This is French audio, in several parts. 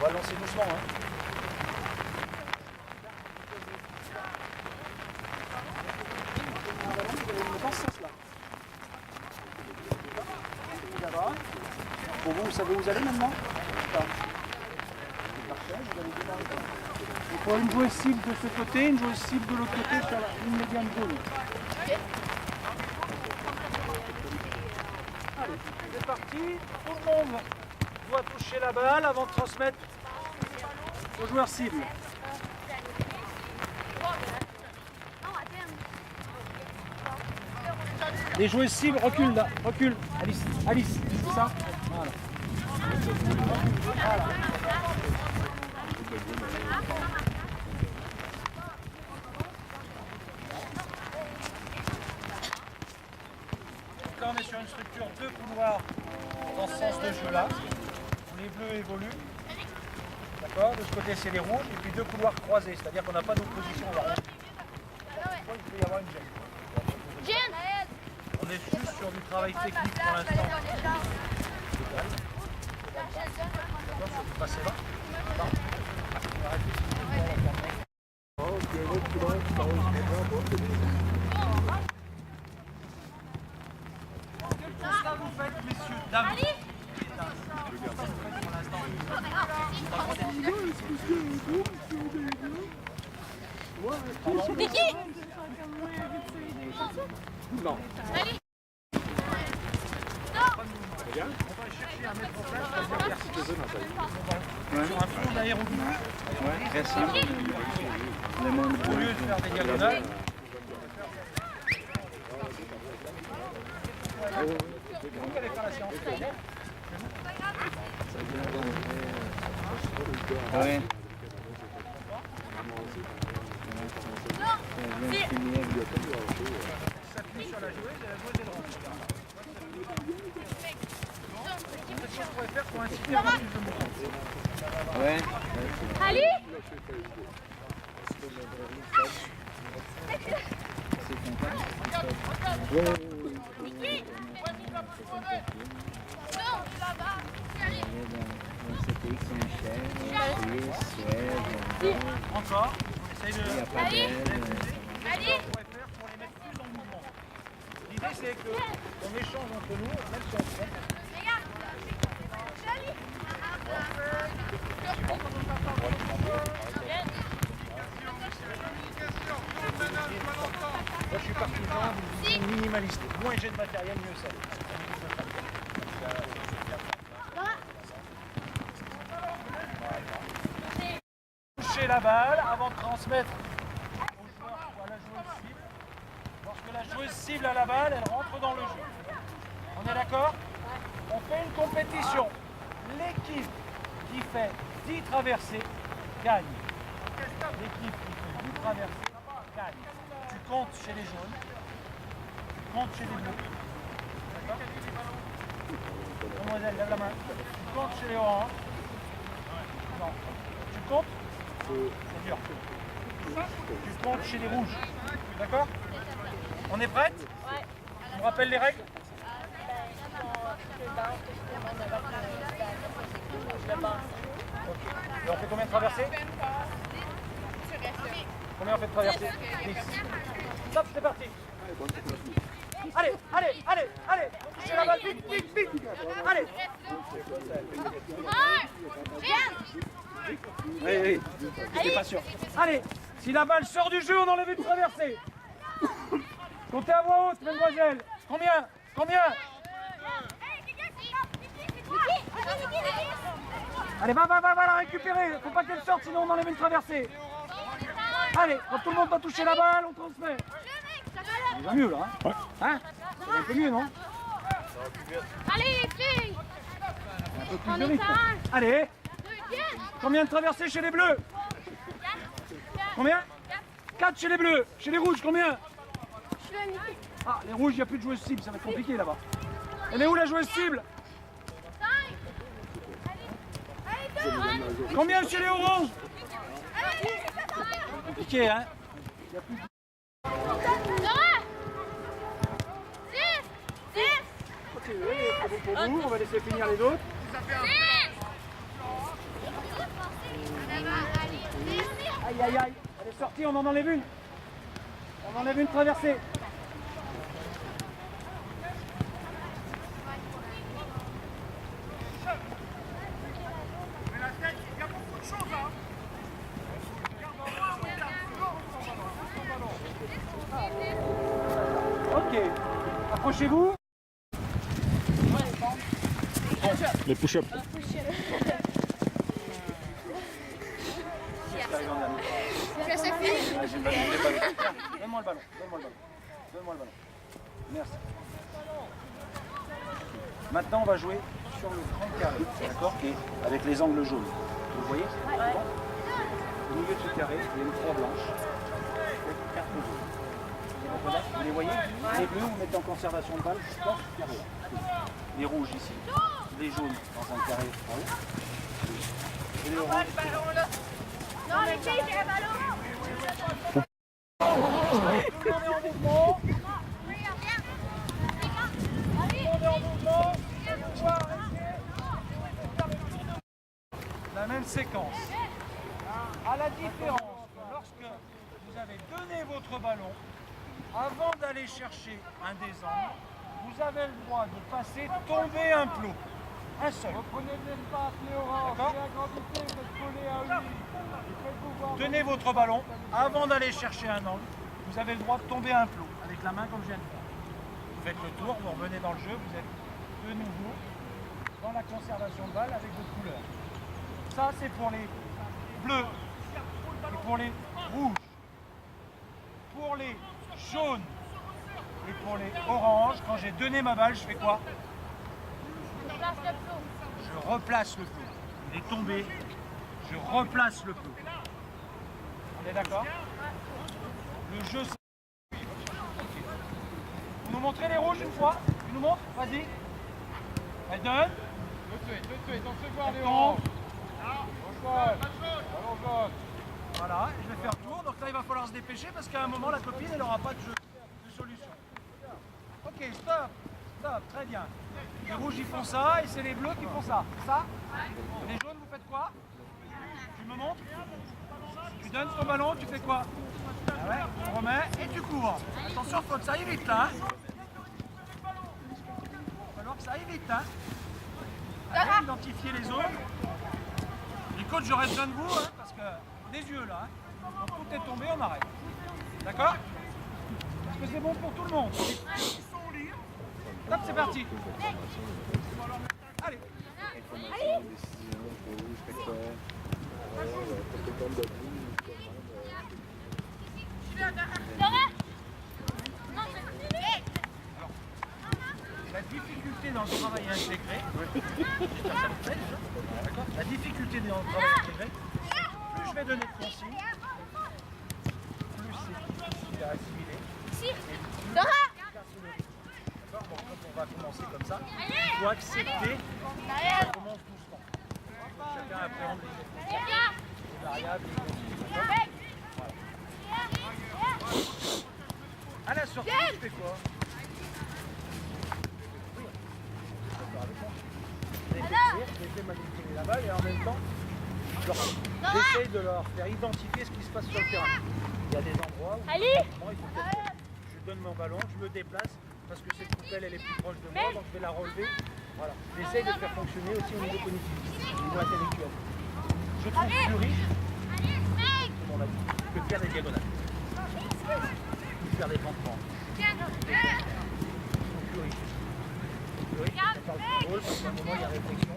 va lancer doucement. Hein. Dans ce sens-là. Bon, vous savez où vous allez maintenant? Parfait, vous allez bien arrêter. Il faut une joueuse cible de ce côté, une joueuse cible de l'autre côté sur la ligne médiane jaune. Allez, c'est parti. Tout le monde doit toucher la balle avant de transmettre au joueur cible. Les joueuses cibles reculent là, recule. Alice, Alice, c'est ça? Voilà. Voilà. Là on est sur une structure de couloirs dans ce sens de jeu là, où les bleus évoluent. D'accord? De ce côté c'est les rouges, et puis deux couloirs croisés, c'est-à-dire qu'on n'a pas d'opposition là. Il peut y avoir une gêne. On est juste sur du travail technique pour l'instant. Vous passez là. Qu'est-ce que vous faites, messieurs, dames? Vicky! Non. Allez! On va chercher à mettre en place sur un fond d'aéroglu. Ouais, très simple. Au lieu de faire des diagonales. Vous allez faire la séance. Ouais. S'appuie sur la joueuse et la joueuse est droite. Qu'est-ce qu'on pourrait faire pour inciter à avoir plus de mouvement? Ouais. Allez! Encore, on essaye de... Allez! On Allez! pourrait faire pour les mettre plus en mouvement. L'idée c'est qu'on échange entre nous, même si on se fait. Moi je suis partisan minimaliste. Moins j'ai de matériel, mieux c'est. Toucher la balle avant de transmettre au joueur ou à la joueuse cible. Lorsque la joueuse cible à la balle, elle rentre dans le jeu. On est d'accord? On fait une compétition. L'équipe qui fait 10 traversées gagne. L'équipe qui fait 10 traversées gagne. Tu comptes chez les jaunes, tu comptes chez les bleus. D'accord? Mademoiselle, lève la main. Tu comptes chez les oranges. Non. Tu comptes? C'est dur. Tu comptes chez les rouges. D'accord? On est prête? Ouais. On rappelle les règles? Ok. Et on fait combien de traversées? Combien on fait de traversées? 10. Stop, c'est parti. Allez, allez, allez, allez. Touchez la balle, vite, vite, vite. Allez. Oui, oui. J'étais pas sûr. Allez, si la balle sort du jeu, on enlève une traversée. Comptez à voix haute, mesdemoiselles. Combien? Combien? Allez, va la récupérer. Faut pas qu'elle sorte, sinon on enlève une traversée. Allez, quand tout le monde va toucher la balle, on transmet. Ça va mieux là, hein? Hein? Ça va un peu mieux, non? Allez les filles! Un peu plus de rythme. Allez! Combien de traversées chez les bleus? Combien? 4 chez les bleus. Chez les rouges, combien? Ah, les rouges, il n'y a plus de joueuse cible, ça va être compliqué là-bas. Elle est où la joueuse cible? Combien chez les oranges? Compliqué, hein? Il y a plus de... Ok, oui, c'est bon pour vous, on va laisser finir les autres. Aïe, aïe, aïe. Elle est sortie, on en enlève une. On enlève une traversée. Ok. Approchez-vous. Les push-ups. Donne-moi le ballon. Merci. Maintenant, on va jouer sur le grand carré, d'accord, et avec les angles jaunes. Vous voyez? Bon. Au milieu de ce carré, il y a une croix blanche. Avec une carte jaune. Vous les voyez? Les bleus, vous mettez en conservation de balle dans ce carré. Les rouges ici. Les jaunes dans un carré en haut. Et les oranges. Non, les filles, j'ai un ballon. Tout le monde est en mouvement. Tout le monde est en mouvement. La même séquence. À la différence que lorsque vous avez donné votre ballon, avant d'aller chercher un des angles, vous avez le droit de passer, tomber un plot. Un seul. Reprenez l'espace, les oranges, D'accord. la grandité, vous êtes collés à lui. Tenez votre ballon, avant d'aller chercher un angle, vous avez le droit de tomber un plot, avec la main comme je viens de faire. Vous faites le tour, vous revenez dans le jeu, vous êtes de nouveau dans la conservation de balle avec votre couleur. Ça, c'est pour les bleus et pour les rouges. Pour les jaunes et pour les oranges, quand j'ai donné ma balle, je fais quoi? Je replace le plot. Il est tombé, je replace le plot. On est d'accord? Le jeu, c'est... Vous nous montrez les rouges une fois? Tu nous montres? Vas-y. Elle donne. Tout de suite, on se voit Elle les tombe. oranges. Au sol, ballon jaune. Voilà, et je vais faire tour. Donc là, il va falloir se dépêcher parce qu'à un moment, la copine, elle n'aura pas de solution. Ok, stop. Stop, très bien. Les rouges, ils font ça et c'est les bleus qui font ça. Ça? Les jaunes, vous faites quoi? Tu me montres? Tu donnes ton ballon, tu fais quoi? Ah ouais, on remet et tu couvres. Attention, faut que ça aille vite là. Il va falloir que ça aille vite. Hein. Allez, identifiez les zones. Les coachs, je reste besoin de vous, hein, parce que des yeux là. Hein. Quand tout est tombé, on arrête. D'accord? Est-ce que c'est bon pour tout le monde? Top, c'est parti. Allez. La difficulté dans le travail intégré, la difficulté dans le travail intégré, plus je vais donner de consignes, plus c'est difficile à assimiler. D'accord, bon, quand on va commencer comme ça, il faut accepter qu'on commence doucement. Chacun appréhende les variables, les consignes. À la sortie, je fais quoi? Je les fais manipuler la balle et en même temps, j'essaye de leur faire identifier ce qui se passe sur le terrain. Il y a des endroits où moi, il faut peut-être que je donne mon ballon, je me déplace parce que cette poubelle elle est plus proche de moi, donc je vais la relever. Voilà. J'essaye de faire fonctionner aussi au niveau cognitif, au niveau intellectuel. Je trouve plus riche, comme on l'a dit, que de faire des diagonales. Ou de faire des campements. Je trouve plus riche. Plus riche, ça parle de football, parce qu'à un moment il y a réflexion.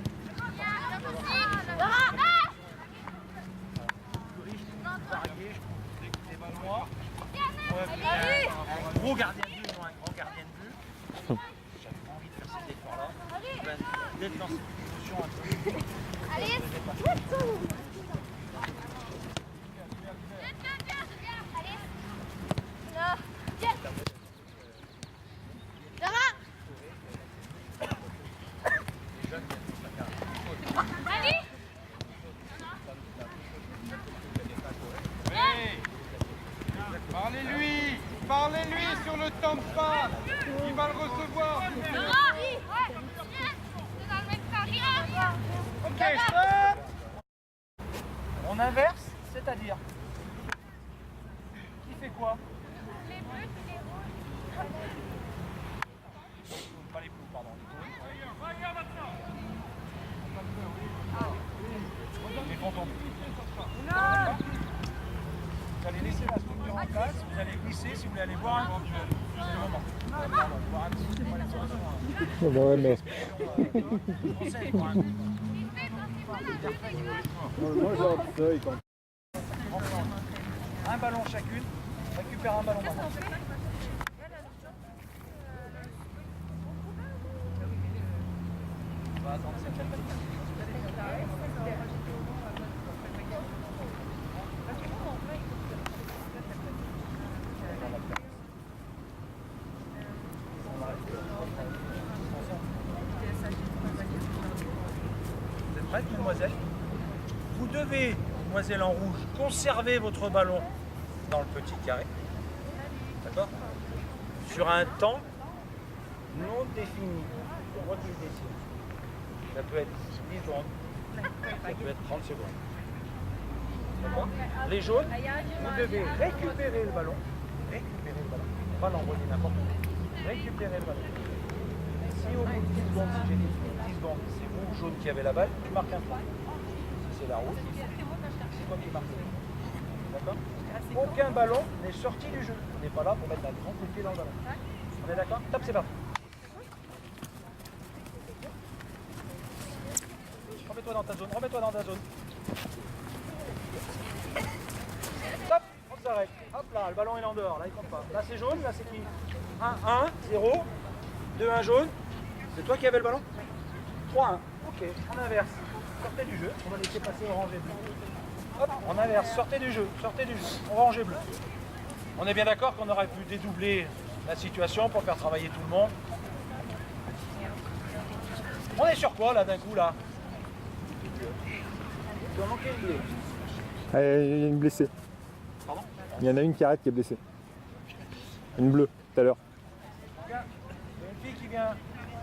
Plus riche, varié, je trouve des ballons noirs. Un gros gardien de but, non un grand gardien de but. J'avais pas envie de faire cet effort-là. D'être dans cette notion un peu. Parlez-lui sur le temps de passe. Il va le recevoir. Ok, stop. On inverse, c'est-à-dire c'est quoi? Les bleus et les rouges. Pas les bleus, pardon. Les fantômes. Vous allez laisser la structure en place, vous allez glisser si vous voulez aller boire un coup. C'est le moment. Pardon, boire un petit peu. Ouais, mais Conseil, boire un coup. moi je leur feuille quand Un ballon chacune, récupère un ballon maintenant. On va attendre cette Vous êtes prête, mademoiselle? Vous devez, mademoiselle en rouge, conserver votre ballon dans le petit carré. D'accord? Sur un temps non défini. C'est moi qui le décide. Ça peut être 10 secondes. Ça peut être 30 secondes. D'accord? Les jaunes, vous devez récupérer le ballon. Récupérer le ballon. Pas l'envoyer n'importe où. Récupérer le ballon. Si au bout de 10 secondes, si j'ai dit 10 secondes, c'est vous, jaune, qui avez la balle, tu marques un point. Si c'est la rouge, c'est toi qui marques le point. D'accord? Aucun ballon n'est sorti du jeu. On n'est pas là pour mettre la grande pied dans le ballon. On est d'accord? Top, c'est parti. Remets-toi dans ta zone, remets-toi dans ta zone. Stop, on s'arrête. Hop là, le ballon est en dehors, là il compte pas. Là c'est jaune, là c'est qui? 1, 0, 2, 1 jaune. C'est toi qui avais le ballon? 3, 1. Ok, on inverse. Sortez du jeu, on va laisser passer orange et bleu. Hop, on inverse, sortez du jeu, orange et bleu. On est bien d'accord qu'on aurait pu dédoubler la situation pour faire travailler tout le monde. On est sur quoi là d'un coup là? Il doit manquer une bleue. il y a une blessée. Pardon? Il y en a une qui arrête qui est blessée. Une bleue, tout à l'heure. Il y a une fille qui vient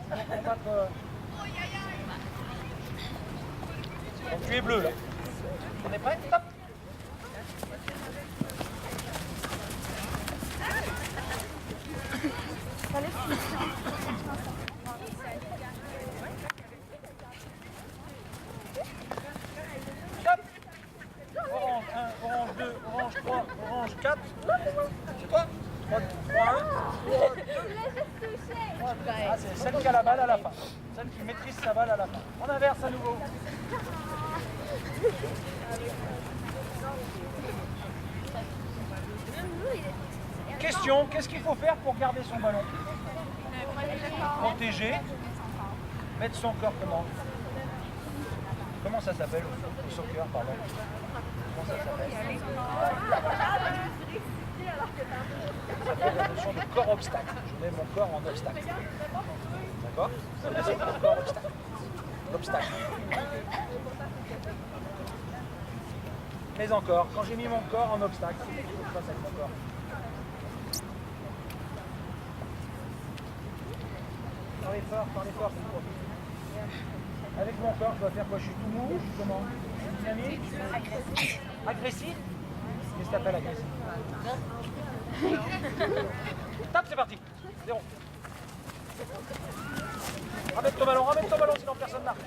combattre. Donc tu es bleu là. On est prêt? Stop! Stop! Orange 1, orange 2, orange 3, orange 4. C'est toi? 3, 1. Ah, c'est celle qui a la balle à la fin. Celle qui maîtrise sa balle à la fin. On inverse à nouveau. Question, qu'est-ce qu'il faut faire pour garder son ballon? Protéger. Mettre son corps comment? Comment ça s'appelle au soccer, pardon? Comment ça s'appelle? Ça s'appelle la notion de corps obstacle. Je mets mon corps en obstacle. D'accord? Ça veut dire mon corps obstacle. L'obstacle. Mais encore, quand j'ai mis mon corps en obstacle, qu'est-ce qui se passe avec mon corps? Parlez fort, s'il vous plaît. Avec mon corps, je dois faire quoi? Je suis tout mou, je suis comment? Je suis dynamique? Agressif. Agressif? Qu'est-ce que t'appelles agressif? Top, c'est parti. 0. Ramène ton ballon, sinon personne marque.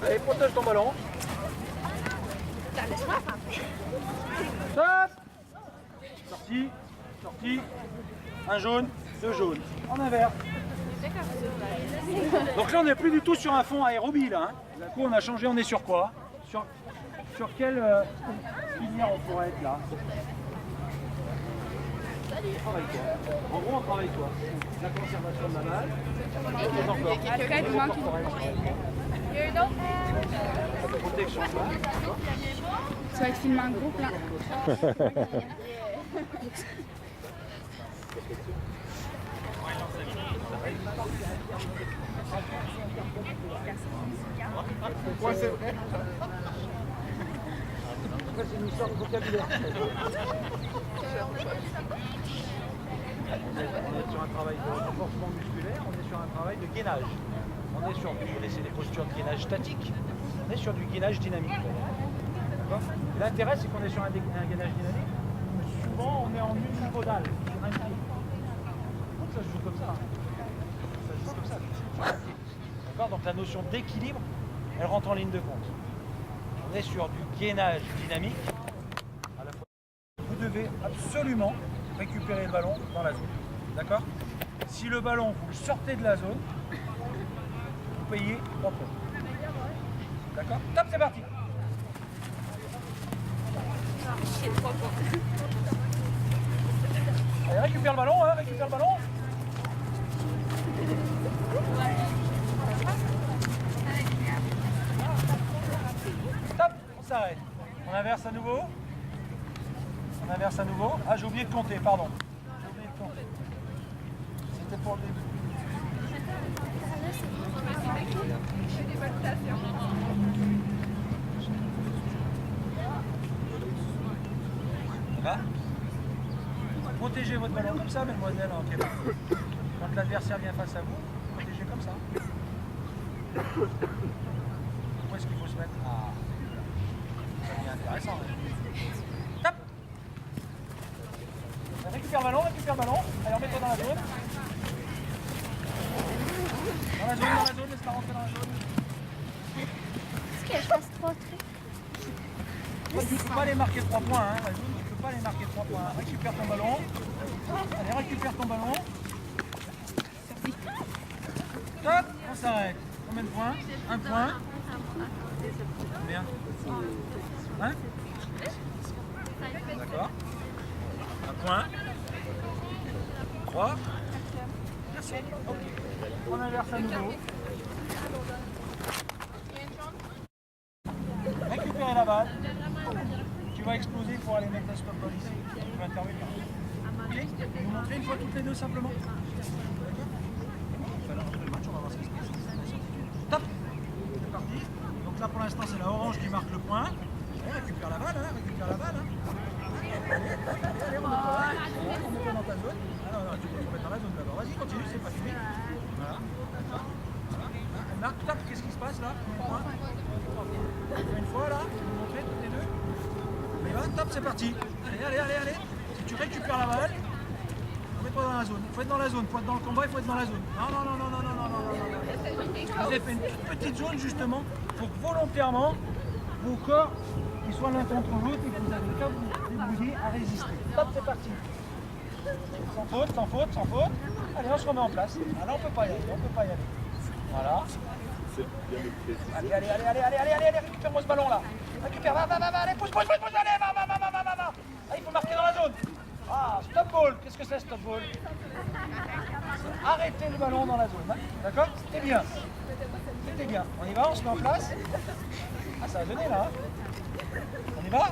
Allez, protège ton ballon. Stop. Sorti. Un jaune, 2 jaunes. En inverse. Donc là, on n'est plus du tout sur un fond aérobie, là. Hein. D'un coup, on a changé, on est sur quoi? Sur quelle filière on pourrait être là? Travaille-toi. En gros, on travaille quoi? La conservation de la balle. Et encore. Il y a quelqu'un qui manque. Il y a une autre. La protection de la balle. Tu vas être filmé en groupe là. Ouais, c'est vrai. Après, c'est une histoire de vocabulaire. On est sur un travail de renforcement musculaire, on est sur un travail de gainage. On est sur, vous connaissez les postures de gainage statique. On est sur du gainage dynamique. D'accord. L'intérêt, c'est qu'on est sur un gainage dynamique. Mais souvent, on est en unipodal, sur un pied. Donc ça se joue comme ça. Ça se joue comme ça. D'accord. Donc la notion d'équilibre, elle rentre en ligne de compte. On est sur du gainage dynamique. À la fois, vous devez absolument récupérer le ballon dans la zone. D'accord. Si le ballon, vous le sortez de la zone, vous payez 3 points. D'accord. Top, c'est parti. Allez, récupère le ballon, hein, récupère le ballon. Stop, on s'arrête. On inverse à nouveau. On inverse à nouveau. Ah, j'ai oublié de compter, pardon. J'ai oublié de compter. C'était pour le début. Ça va? Protégez votre ballon comme ça, mademoiselle, en Québec. Quand l'adversaire vient face à vous, protégez comme ça. Où est-ce qu'il faut se mettre? Ah, ça devient intéressant. Top! Récupère le ballon, récupère le ballon. Allez, remets-toi dans la zone. Dans la zone, laisse-la rentrer dans la zone. Est-ce que je fasse 3 trucs? Tu ne peux pas aller marquer 3 points, hein, la zone, tu ne peux pas aller marquer 3 points. Récupère ton ballon. Allez, récupère ton ballon. Top, on s'arrête. Combien de points? 1 point. Combien? 1. D'accord. 1 point. 3. Merci. Ok. On inverse à nouveau. Récupérer la balle. Tu vas exploser pour aller mettre la stop ball ici. Tu vas intervenir. Ok. Nous montrer une fois toutes les deux simplement. D'accord. On fait le match, on va voir ce qui se passe. Top. C'est parti. Donc là pour l'instant c'est la orange qui marque le point. Allez, récupère la balle, hein. Récupère la balle. Hein. Allez, on met dans ta zone. Ah non, tu peux te mettre dans la zone d'abord. Vas-y, continue, c'est pas fini. Voilà. Elle marque, top, qu'est-ce qui se passe là? Une fois là, tu peux montrer toutes les deux. On y va, top, c'est parti. Allez. Si tu récupères la balle, mets-toi dans la zone. Il faut être dans la zone, il faut être dans le combat, il faut être dans la zone. Non. Vous avez fait une toute petite zone justement pour que volontairement vos corps ils soient l'un contre l'autre et que vous avez qu'à vous débrouiller à résister. Top, c'est parti. Sans faute. Allez, on se remet en place. Ah là, on peut pas y aller, Voilà. Allez, récupère-moi ce ballon là. Récupère, va, allez, pousse, allez, va. Ah, il faut marquer dans la zone. Ah, stop ball. Qu'est-ce que c'est stop ball? Arrêtez le ballon dans la zone. Hein. D'accord? C'était bien. On y va, on se met en place. Ah, ça a donné là. On y va?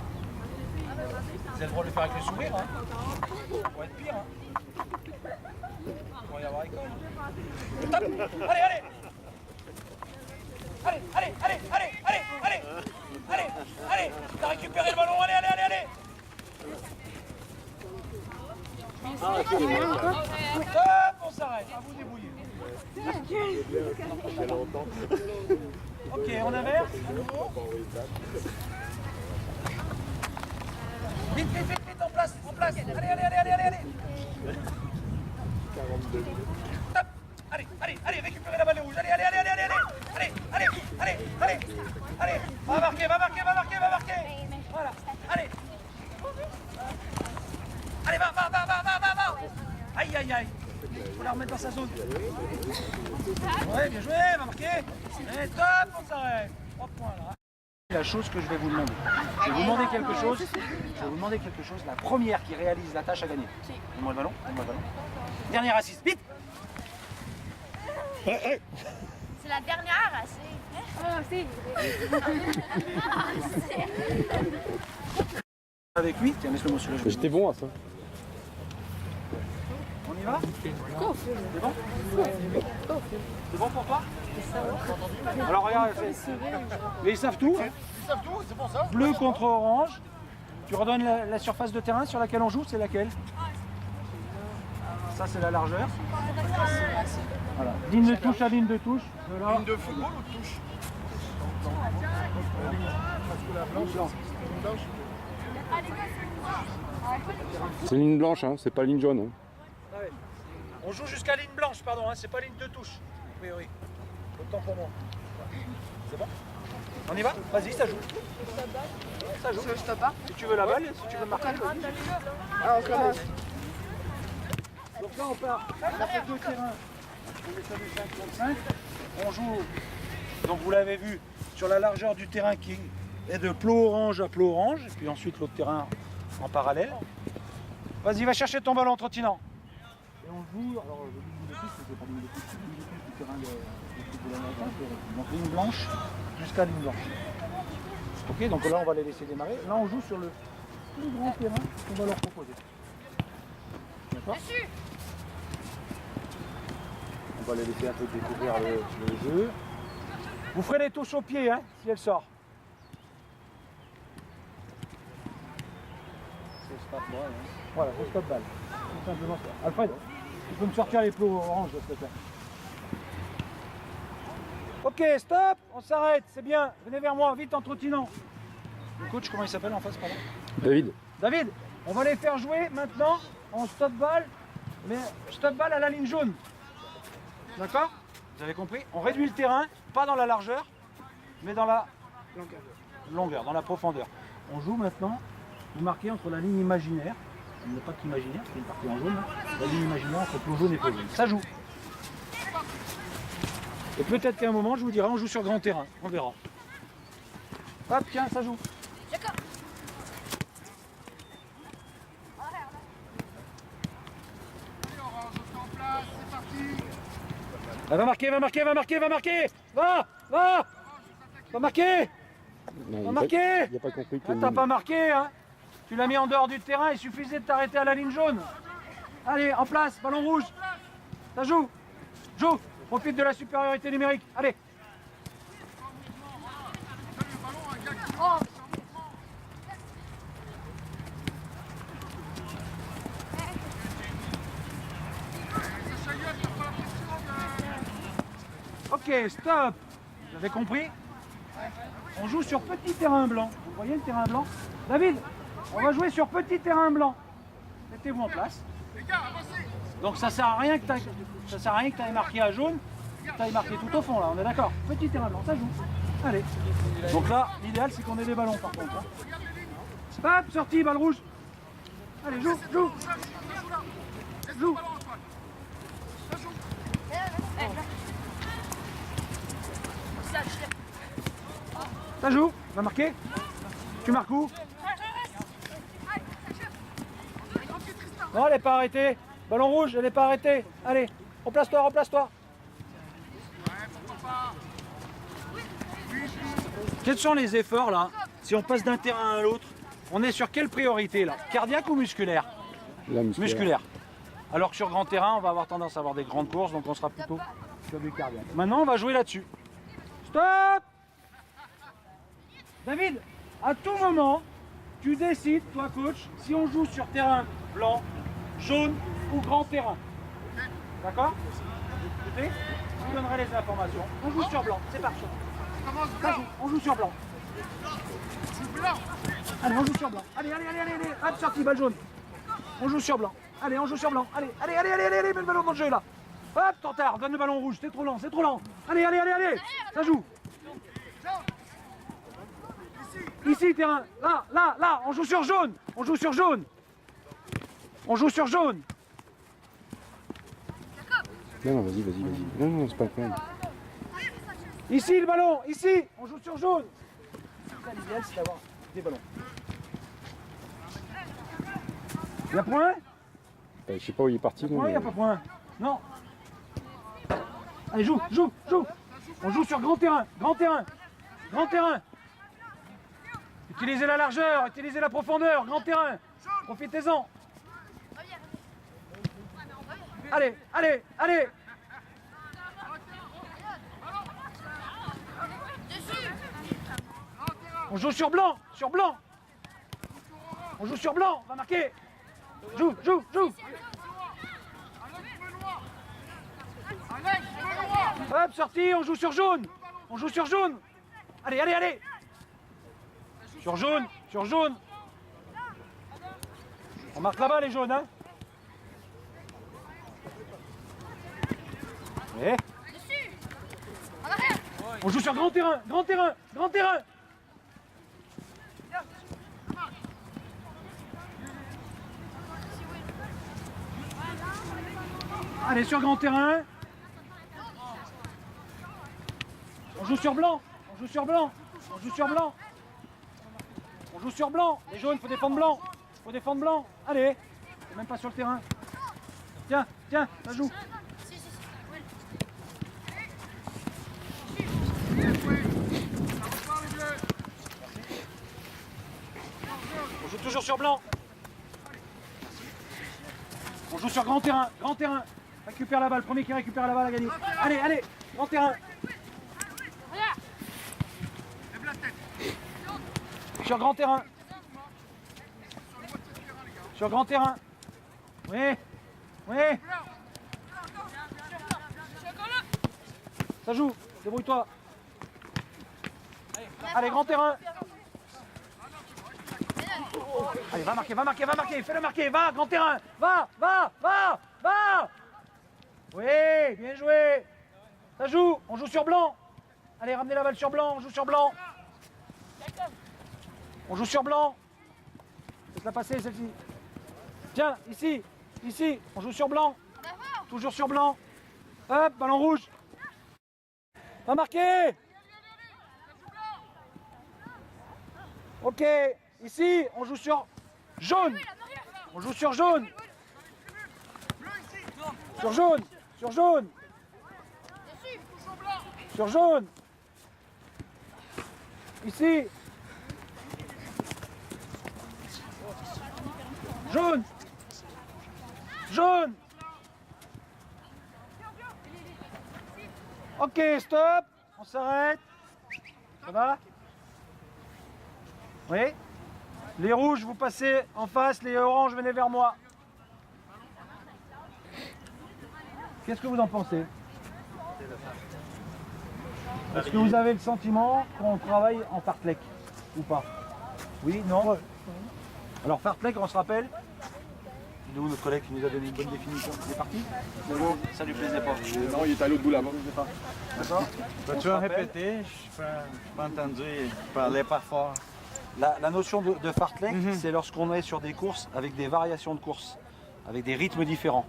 Vous avez le droit de le faire avec le sourire. Hein. Ça pourrait être pire. Hein. Il pourrait y avoir école. Stop. Allez. T'as récupéré le ballon, allez. Stop, on s'arrête, à vous débrouiller. Ok, on inverse, à nouveau. Vite, en place. Allez. Stop. Allez, récupérez la balle rouge. Allez. Va marquer. Voilà, allez. Allez, va. Aïe. Faut la remettre dans sa zone. Ouais, bien joué, va marquer. Allez, top, on s'arrête. 3 points là. La chose que je vais vous demander. Je vais vous demander quelque chose. La première qui réalise la tâche à gagner. Donne-moi le ballon. Dernière assise, vite. C'est la dernière, assez. Ah, c'est Avec lui, tiens, laisse le mot sur le jeu. J'étais bon à ça. On y va? C'est bon? C'est bon pour toi? Alors regarde, mais ils savent tout. C'est pour ça. Bleu contre orange. Tu redonnes la surface de terrain sur laquelle on joue, c'est laquelle? Ça c'est la largeur. Voilà. Ligne de touche à ligne de touche. De là. Ligne de football ou de touche? C'est ligne blanche, hein, c'est pas ligne jaune. Hein. Ah ouais. On joue jusqu'à ligne blanche, pardon, hein, c'est pas ligne de touche. Oui, oui. Autant pour moi. C'est bon? On y va? Vas-y, ça joue. Ça joue. Si tu veux la balle, si tu veux marquer. Ah, on commence. Donc là, on part. On a fait 2 terrains. On est sur du 5 contre 5. On joue, donc vous l'avez vu, sur la largeur du terrain qui est de plot orange à plot orange. Et puis ensuite, l'autre terrain en parallèle. Vas-y, va chercher ton ballon en trottinant. Et on joue, alors je dis ligne de touche, c'est pas ligne de touche, ligne de touche du terrain de la nage, donc ligne blanche jusqu'à ligne blanche. Ok, donc là on va les laisser démarrer. Là on joue sur le plus grand terrain qu'on va leur proposer. D'accord? On va les laisser un peu découvrir le jeu. Vous ferez les touches au pied hein, si elle sort. C'est stop balle. Hein. Voilà, c'est stop balle. Tout simplement ça. Alfred, tu peux me sortir les plots orange s'il te plaît. Ok, stop, on s'arrête, c'est bien. Venez vers moi, vite en trottinant. Le coach, comment il s'appelle en face, pardon? David. David, on va les faire jouer maintenant en stop balle, mais stop balle à la ligne jaune. D'accord? Vous avez compris? On réduit le terrain, pas dans la largeur, mais dans la longueur, dans la profondeur. On joue maintenant, vous marquez entre la ligne imaginaire, il n'y a pas qu'imaginaire, c'est une partie en jaune, hein, la ligne imaginaire entre plot jaune et plot jaune. Ça joue. Et peut-être qu'à un moment, je vous dirai, on joue sur grand terrain, on verra. Hop, tiens, ça joue. D'accord. Ah, va marquer, va marquer, va marquer, va marquer. Va, va. Va marquer. Non, Va marquer. Il n'a pas compris que Ah, t'as pas marqué, hein. Tu l'as mis en dehors du terrain, il suffisait de t'arrêter à la ligne jaune. Allez, en place, ballon rouge. Ça joue. Joue. Profite de la supériorité numérique. Allez. Ok, stop. Vous avez compris? On joue sur petit terrain blanc. Vous voyez le terrain blanc? David, on va jouer sur petit terrain blanc. Mettez-vous en place. Donc ça sert à rien que tu aies marqué à jaune, que tu aies marqué tout au fond là, on est d'accord? Petit terrain blanc, ça joue. Allez. Donc là, l'idéal c'est qu'on ait des ballons par contre. Hein. Hop, sortie, balle rouge. Allez, joue, joue. Joue. Ça joue, va marquer. Tu marques où? Non, elle n'est pas arrêtée. Ballon rouge, elle n'est pas arrêtée. Allez, replace-toi, replace-toi. Quels sont les efforts là? Si on passe d'un terrain à l'autre, on est sur quelle priorité là? Cardiaque ou musculaire? La musculaire. Musculaire. Alors que sur grand terrain, on va avoir tendance à avoir des grandes courses, donc on sera plutôt sur du cardiaque. Maintenant, on va jouer là-dessus. Stop! David, à tout moment, tu décides, toi coach, si on joue sur terrain blanc, jaune ou grand terrain. D'accord? Écoutez, je vous donnerai les informations. On joue sur blanc, c'est parti. Ça joue, on joue sur blanc. Allez, on joue sur blanc. Allez, allez, allez, allez, allez. Hop, sortie, balle jaune. On joue sur blanc. Allez, on joue sur blanc. Allez, allez, allez, allez, allez, mets le ballon dans le jeu là. Hop, trop tard, donne le ballon rouge, c'est trop lent, c'est trop lent. Allez, allez, allez, allez. Ça joue. Ici, terrain. Là, là, là. On joue sur jaune. On joue sur jaune. On joue sur jaune. Non, non, vas-y, vas-y, vas-y. Non, non, c'est pas le problème. Ici, le ballon. Ici. On joue sur jaune. L'idéal, c'est d'avoir des ballons. Il y a point? Je sais pas où il est parti. Il n'y a pas point. Non. Allez, joue, joue, joue. On joue sur grand terrain. Grand terrain. Grand terrain. Utilisez la largeur, utilisez la profondeur. Grand terrain. Profitez-en. Allez, allez, allez. On joue sur blanc, sur blanc. On joue sur blanc, on va marquer. Joue, joue, joue. Hop, sortie, on joue sur jaune. On joue sur jaune. Allez, allez, allez. Sur jaune, sur jaune. On marque là-bas les jaunes, hein. Et Dessus. En arrière. on joue sur grand terrain, grand terrain, grand terrain. Allez, sur grand terrain. On joue sur blanc, on joue sur blanc, on joue sur blanc. On joue sur blanc. Les jaunes, faut défendre blanc. Faut défendre blanc. Allez. C'est même pas sur le terrain. Tiens, tiens, ça joue. Si, si, si. Ouais. On joue toujours sur blanc. On joue sur grand terrain, grand terrain. Récupère la balle, premier qui récupère la balle a gagné. Allez, allez, grand terrain. Sur grand terrain. Sur grand terrain. Oui, oui. Ça joue, débrouille-toi. Allez, grand terrain. Allez, va marquer, va marquer, va marquer, fais-le marquer, va, grand terrain, va, va, va, va. Oui, bien joué. Ça joue, on joue sur blanc. Allez, ramenez la balle sur blanc, on joue sur blanc. On joue sur blanc. Faites-la passer celle-ci. Tiens, ici, ici, on joue sur blanc. Toujours sur blanc. Hop, ballon rouge. Va marquer. Ok, ici, on joue sur jaune. On joue sur jaune. Sur jaune, sur jaune. Sur jaune. Ici. Jaune. Jaune. Ok, stop. On s'arrête. Ça va? Oui. Les rouges, vous passez en face. Les oranges, venez vers moi. Qu'est-ce que vous en pensez? Est-ce que vous avez le sentiment qu'on travaille en fartlek ou pas? Oui, non? Alors fartlek, on se rappelle? Nous, notre collègue qui nous a donné une bonne définition. Il est parti? Ça lui plaisait pas. Non, il est à l'autre bout là-bas. D'accord? Peux-tu en répéter? Je n'ai pas entendu, je parlais pas fort. La notion de fartlek, c'est lorsqu'on est sur des courses avec des variations de courses, avec des rythmes différents.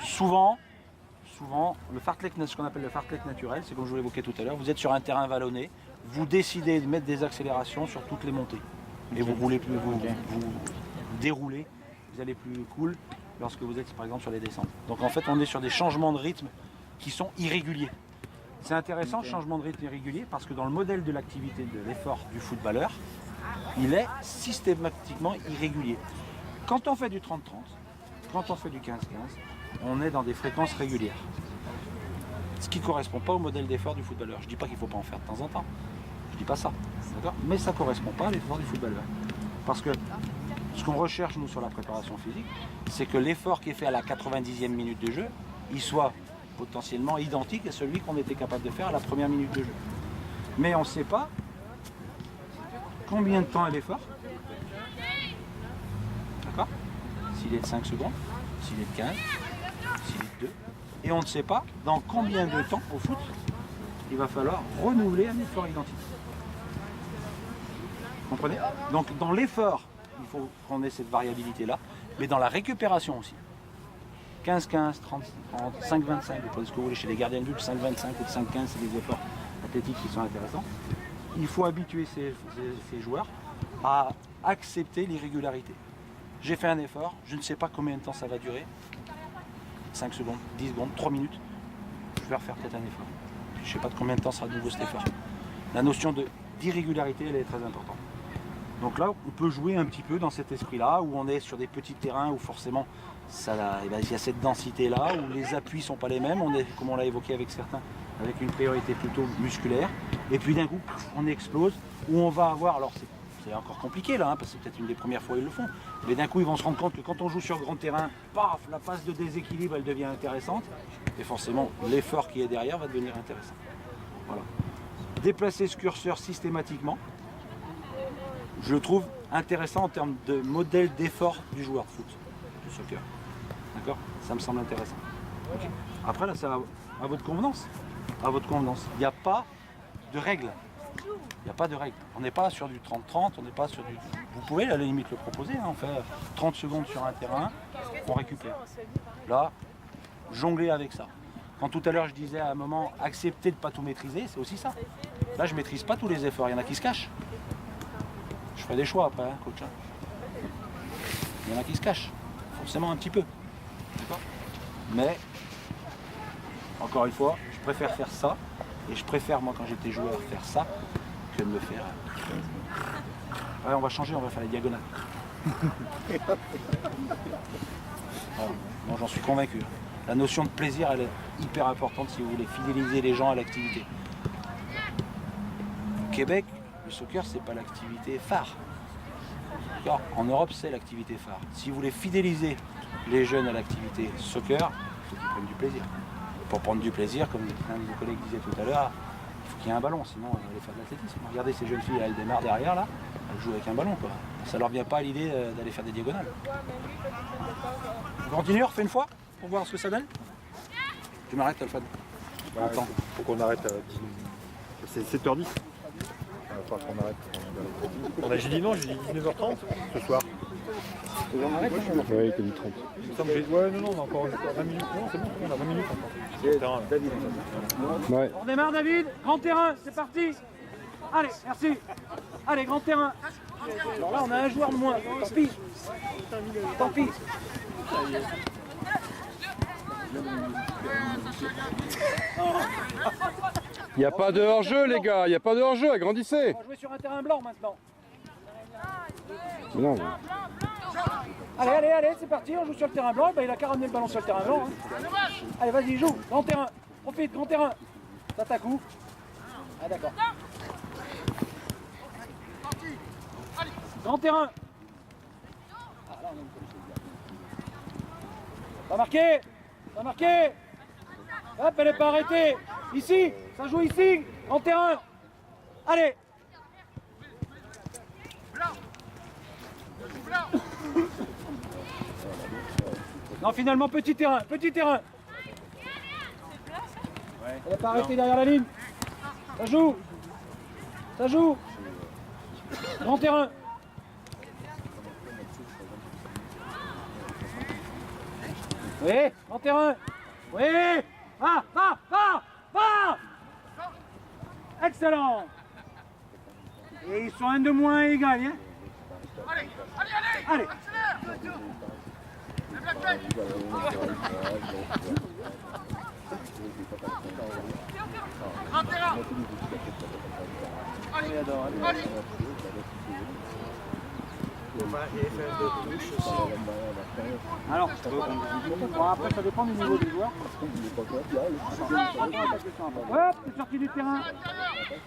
Souvent, le fartlek, ce qu'on appelle le fartlek naturel, c'est comme je vous l'évoquais tout à l'heure, vous êtes sur un terrain vallonné, vous décidez de mettre des accélérations sur toutes les montées. Et vous roulez plus, vous déroulez, vous allez plus cool lorsque vous êtes par exemple sur les descentes. Donc en fait, on est sur des changements de rythme qui sont irréguliers. C'est intéressant, ce changement de rythme irrégulier, parce que dans le modèle de l'activité de l'effort du footballeur, il est systématiquement irrégulier. Quand on fait du 30-30, quand on fait du 15-15, on est dans des fréquences régulières. Ce qui ne correspond pas au modèle d'effort du footballeur. Je ne dis pas qu'il ne faut pas en faire de temps en temps. Je ne dis pas ça. Mais ça ne correspond pas à l'effort du footballeur. Parce que ce qu'on recherche, nous, sur la préparation physique, c'est que l'effort qui est fait à la 90e minute de jeu, il soit potentiellement identique à celui qu'on était capable de faire à la première minute de jeu. Mais on ne sait pas combien de temps est l'effort. D'accord? S'il est de 5 secondes, s'il est de 15, s'il est de 2. Et on ne sait pas dans combien de temps au foot il va falloir renouveler un effort identique. Vous comprenez? Donc dans l'effort, il faut qu'on ait cette variabilité-là, mais dans la récupération aussi. 15-15, 30-30, 5-25, dépendez ce que vous voulez chez les gardiens de but, 5-25 ou 5-15, c'est des efforts athlétiques qui sont intéressants. Il faut habituer ces joueurs à accepter l'irrégularité. J'ai fait un effort, je ne sais pas combien de temps ça va durer. 5 secondes, 10 secondes, 3 minutes. Je vais refaire peut-être un effort. Je ne sais pas de combien de temps sera de nouveau cet effort. La notion d'irrégularité, elle est très importante. Donc là, on peut jouer un petit peu dans cet esprit-là, où on est sur des petits terrains, où forcément, il y a cette densité-là, où les appuis ne sont pas les mêmes. On est, comme on l'a évoqué avec certains, avec une priorité plutôt musculaire. Et puis d'un coup, on explose, où on va avoir... Alors c'est encore compliqué là, parce que c'est peut-être une des premières fois ils le font. Mais d'un coup, ils vont se rendre compte que quand on joue sur grand terrain, paf, la passe de déséquilibre, elle devient intéressante. Et forcément, l'effort qui est derrière va devenir intéressant. Voilà. déplacer ce curseur systématiquement, je le trouve intéressant en termes de modèle d'effort du joueur de foot, de soccer. D'accord? Ça me semble intéressant. Okay. Après là, ça va à votre convenance. À votre convenance. Il n'y a pas de règles. Il n'y a pas de règles. On n'est pas sur du 30-30, on n'est pas sur du... Vous pouvez à la limite le proposer, hein. On fait 30 secondes sur un terrain, on récupère. Là, jongler avec ça. Quand tout à l'heure je disais à un moment, accepter de ne pas tout maîtriser, c'est aussi ça. Là, je ne maîtrise pas tous les efforts, il y en a qui se cachent. Je ferai des choix après, hein, coach. Il y en a qui se cachent, forcément un petit peu. Mais, encore une fois, je préfère faire ça. Et je préfère, moi, quand j'étais joueur, faire ça que de me faire... Ouais, on va changer, on va faire la diagonale. Voilà. Bon, j'en suis convaincu. La notion de plaisir, elle est hyper importante si vous voulez fidéliser les gens à l'activité. Au Québec, le soccer, c'est pas l'activité phare. En Europe, c'est l'activité phare. Si vous voulez fidéliser les jeunes à l'activité soccer, il faut qu'ils prennent du plaisir. Pour prendre du plaisir, comme un de vos collègues disait tout à l'heure, il faut qu'il y ait un ballon, sinon on va aller faire de l'athlétisme. Regardez ces jeunes filles, elles démarrent derrière là, elles jouent avec un ballon, quoi. Ça leur vient pas à l'idée d'aller faire des diagonales. On continue, on refait une fois pour voir ce que ça donne. Tu m'arrêtes, Alfred. Attends, faut qu'on arrête à 10. C'est 7h10. Faut qu'on arrête. J'ai dit non, j'ai dit 19h30 ce soir. On arrête, hein? Oui, t'as dit 30. Ouais, non, on a encore 20 minutes. Non, c'est bon, on a 20 minutes encore. David. Ouais. On démarre, David. Grand terrain, c'est parti. Allez, merci. Allez, grand terrain. Alors là, on a un joueur de moins. Tant pis. Tant pis. Il n'y a pas de hors-jeu, les gars, il n'y a pas de hors-jeu, agrandissez. On va jouer sur un terrain blanc maintenant. Non, Allez, allez, allez, c'est parti, on joue sur le terrain blanc. Ben, il a qu'à ramener le ballon sur le terrain blanc. Hein. Allez, vas-y, joue. Grand terrain. Profite, grand terrain. Ça t'a coup. Ah, d'accord. Grand terrain. Pas marqué. Pas marqué. Hop, elle n'est pas arrêtée. Ici, ça joue ici. Grand terrain. Allez. Non, finalement, petit terrain, petit terrain. Elle n'est pas arrêtée derrière la ligne. Ça joue. Ça joue. Grand terrain. Oui, grand terrain. Oui. Va, va, va, va. Excellent. Et ils sont un de moins et égal. Hein. Allez, allez, allez. Allez. Grand terrain. Allez, allez. Alors, bon, après ça dépend du niveau des joueurs. Hop, c'est sorti du terrain.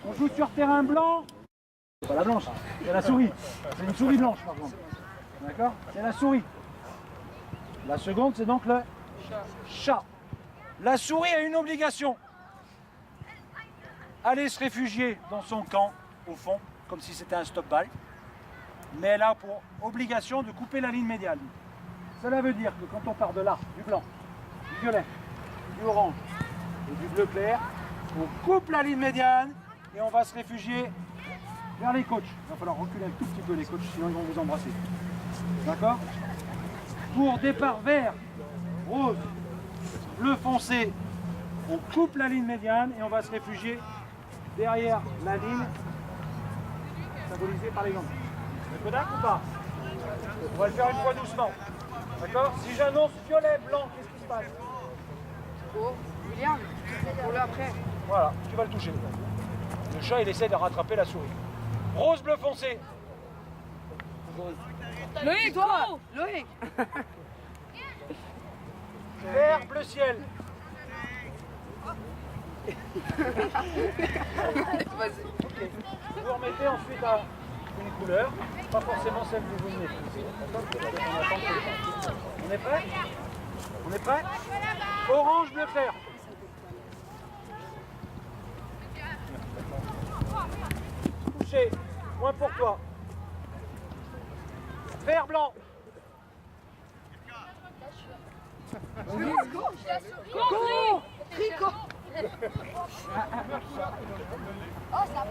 On joue sur terrain blanc. C'est pas la blanche, c'est la souris. C'est une souris blanche par contre. D'accord? C'est la souris. La seconde, c'est donc le chat. La souris a une obligation. Aller se réfugier dans son camp, au fond, comme si c'était un stop-ball. Mais elle a pour obligation de couper la ligne médiane. Cela veut dire que quand on part de là, du blanc, du violet, du orange et du bleu clair, on coupe la ligne médiane et on va se réfugier vers les coachs. Il va falloir reculer un tout petit peu les coachs, sinon ils vont vous embrasser. D'accord? Pour départ vert, rose, bleu foncé, on coupe la ligne médiane et on va se réfugier derrière la ligne symbolisée par les jambes. Vous êtes ou pas? On va le faire une fois doucement. D'accord? Si j'annonce violet, blanc, qu'est-ce qui se passe? Oh, William, pour l'après. Voilà, tu vas le toucher. Le chat, il essaie de rattraper la souris. Rose, bleu foncé. Loïc, toi! Loïc! Vert, bleu ciel. Okay. Vous remettez ensuite à une couleur, pas forcément celle que vous venez de maîtriser. On est prêt? On est prêt? Orange, bleu clair. Touché. Point pour toi. Vert, blanc.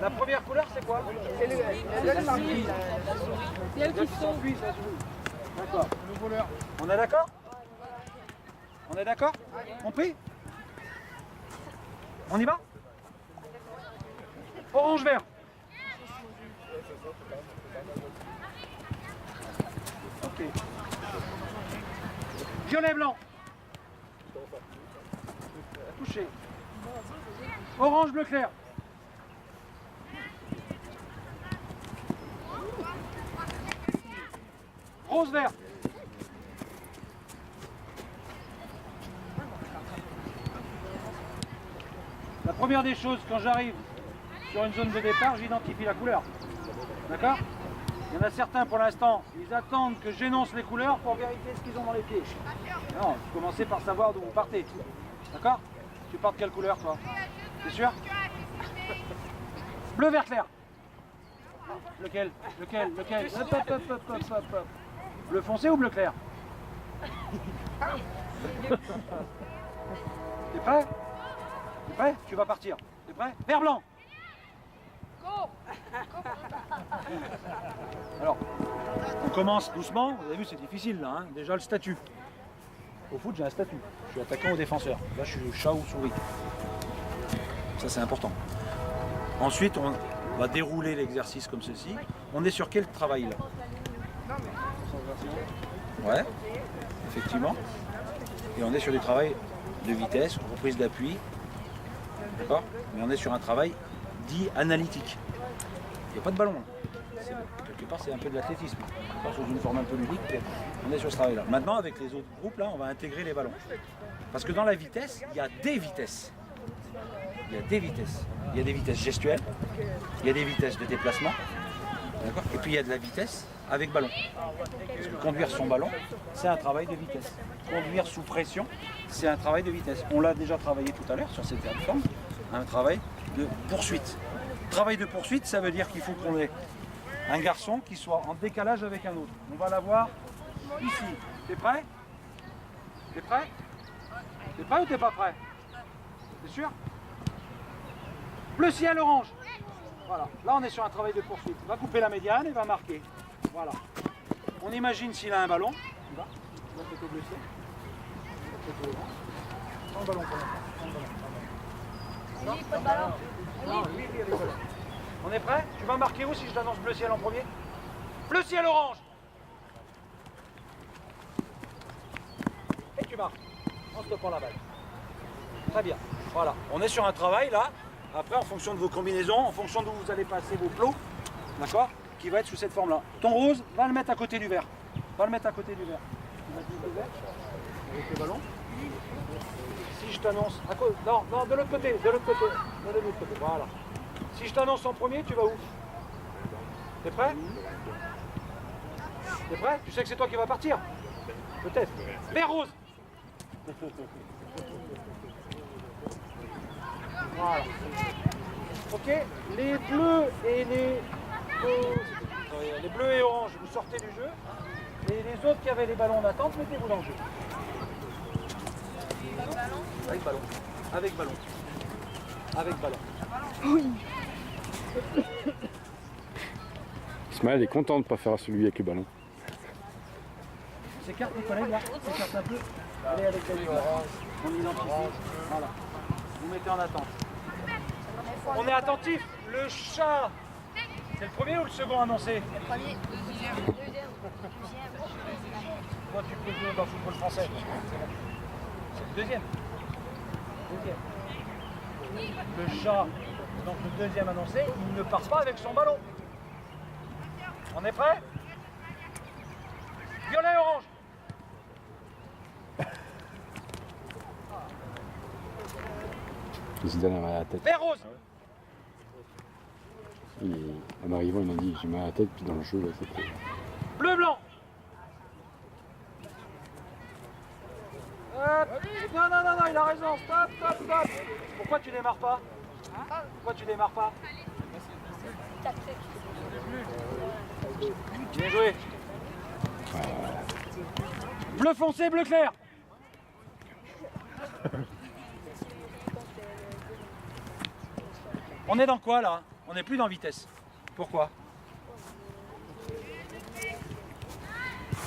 La première couleur, c'est quoi? D'accord. On est d'accord? On est d'accord? On prie? On y va? Orange, vert. Ok. Violet, blanc. Touché. Orange, bleu clair. Rose, vert. La première des choses, quand j'arrive sur une zone de départ, j'identifie la couleur. D'accord? Il y en a certains pour l'instant, ils attendent que j'énonce les couleurs pour vérifier ce qu'ils ont dans les pieds. Non, vous commencez par savoir d'où vous partez. D'accord? Tu pars de quelle couleur toi? T'es sûr? Bleu, vert clair. Lequel? Lequel? Lequel? Hop, hop, hop, hop, hop, hop, hop. Bleu foncé ou bleu clair? T'es prêt? T'es prêt? Tu vas partir. T'es prêt? Vert blanc. Alors, on commence doucement. Vous avez vu, c'est difficile là. Hein. Déjà le statut. Au foot, j'ai un statut. Je suis attaquant ou défenseur. Là, je suis chat ou souris. Ça, c'est important. Ensuite, on va dérouler l'exercice comme ceci. On est sur quel travail là? Ouais, effectivement. Et on est sur du travail de vitesse, reprise d'appui. D'accord? Mais on est sur un travail dit analytique. Il n'y a pas de ballon. Quelque part, c'est un peu de l'athlétisme. Sous une forme un peu ludique, on est sur ce travail-là. Maintenant, avec les autres groupes, là, on va intégrer les ballons. Parce que dans la vitesse, il y a des vitesses. Il y a des vitesses. Il y a des vitesses gestuelles, il y a des vitesses de déplacement, d'accord? Et puis il y a de la vitesse avec ballon. Parce que conduire son ballon, c'est un travail de vitesse. Conduire sous pression, c'est un travail de vitesse. On l'a déjà travaillé tout à l'heure sur cette plateforme, un travail de poursuite. Travail de poursuite, ça veut dire qu'il faut qu'on ait un garçon qui soit en décalage avec un autre. On va l'avoir ici. T'es prêt? T'es prêt? T'es prêt ou t'es pas prêt? T'es sûr? Bleu ciel, orange. Voilà. Là, on est sur un travail de poursuite. Il va couper la médiane et va marquer. Voilà. On imagine s'il a un ballon. Il va plutôt bleu ciel. Plutôt orange. Sans ballon pour l'instant. Sans ballon. Pas de ballon. Non, lui, il y a des ballons. On est prêt? Tu vas marquer où si je t'annonce bleu ciel en premier? Bleu ciel, orange. Et tu marques. En stoppant la balle. Très bien. Voilà. On est sur un travail là. Après, en fonction de vos combinaisons, en fonction d'où vous allez passer vos plots, d'accord, qui va être sous cette forme-là. Ton rose, va le mettre à côté du vert. Va le mettre à côté du vert. Tu vas te mettre le vert avec le ballon. Si je t'annonce... Non, non, de l'autre côté, de l'autre côté. De l'autre côté, voilà. Si je t'annonce en premier, tu vas où? T'es prêt? T'es prêt? Tu sais que c'est toi qui vas partir? Peut-être. Vert rose. Voilà. Ok, les bleus et les bleus et oranges, vous sortez du jeu. Et les autres qui avaient les ballons d'attente, mettez-vous dans le jeu. Avec ballon. Avec ballon. Avec ballon. Ismaël est content de ne pas faire celui avec le ballon. S'écarte les collègues là, s'écarte un peu. Allez avec la ligne. On identifie. Voilà. Vous mettez en attente. On est attentif. Le chat, c'est le premier ou le second annoncé? Le premier. Deuxième. Toi, tu peux jouer dans le football français. C'est le deuxième. Le chat, donc le deuxième annoncé, il ne part pas avec son ballon. On est prêt? Violet, orange. Il se donne mal à la tête. Vert, rose. En arrivant, il m'a dit j'ai mal à la tête, puis dans le jeu, là, c'était. Bleu, blanc. Hop. Non, non, non, non, il a raison. Stop, stop, stop. Pourquoi tu démarres pas? Pourquoi tu démarres pas? Bien joué. Bleu foncé, bleu clair. On est dans quoi là? On n'est plus dans vitesse. Pourquoi?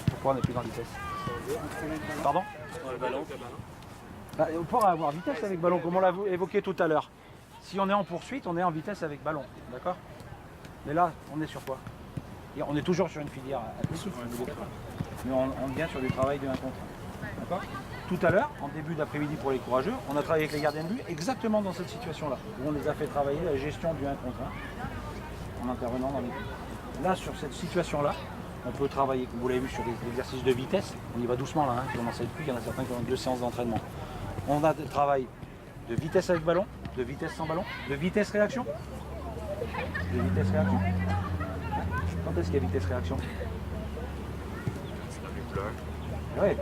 Pourquoi on n'est plus dans vitesse? Pardon? Le ballon. Bah, on pourra avoir vitesse avec ballon, comme on l'a évoqué tout à l'heure. Si on est en poursuite, on est en vitesse avec ballon. D'accord? Mais là, on est sur quoi? Et on est toujours sur une filière athlétique. Mais on vient sur du travail de 1 contre 1. D'accord? Tout à l'heure, en début d'après-midi pour les courageux, on a travaillé avec les gardiens de but exactement dans cette situation-là, où on les a fait travailler la gestion du 1 contre 1 en intervenant dans les buts. Là, sur cette situation-là, on peut travailler, comme vous l'avez vu, sur les exercices de vitesse. On y va doucement là, qui commence à être plus, il y en a certains qui ont 2 séances d'entraînement. On a des travail de vitesse avec ballon, de vitesse sans ballon, de vitesse-réaction. De vitesse-réaction. Quand est-ce qu'il y a vitesse-réaction? Oui,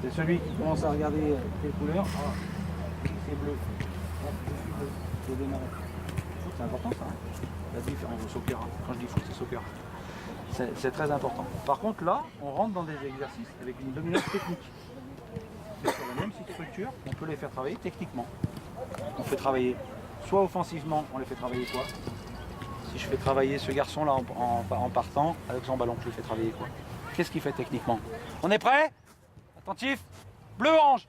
c'est celui qui commence à regarder les couleurs. Ah, c'est bleu. C'est démarré. C'est important ça. Hein, la différence au soccer. Hein. Quand je dis foot, c'est soccer. C'est très important. Par contre, là, on rentre dans des exercices avec une dominance technique. C'est sur la même structure, on peut les faire travailler techniquement. On fait travailler soit offensivement, on les fait travailler quoi? Si je fais travailler ce garçon-là en partant avec son ballon, je le fais travailler quoi? Qu'est-ce qu'il fait techniquement? On est prêt? Attentif. Bleu orange.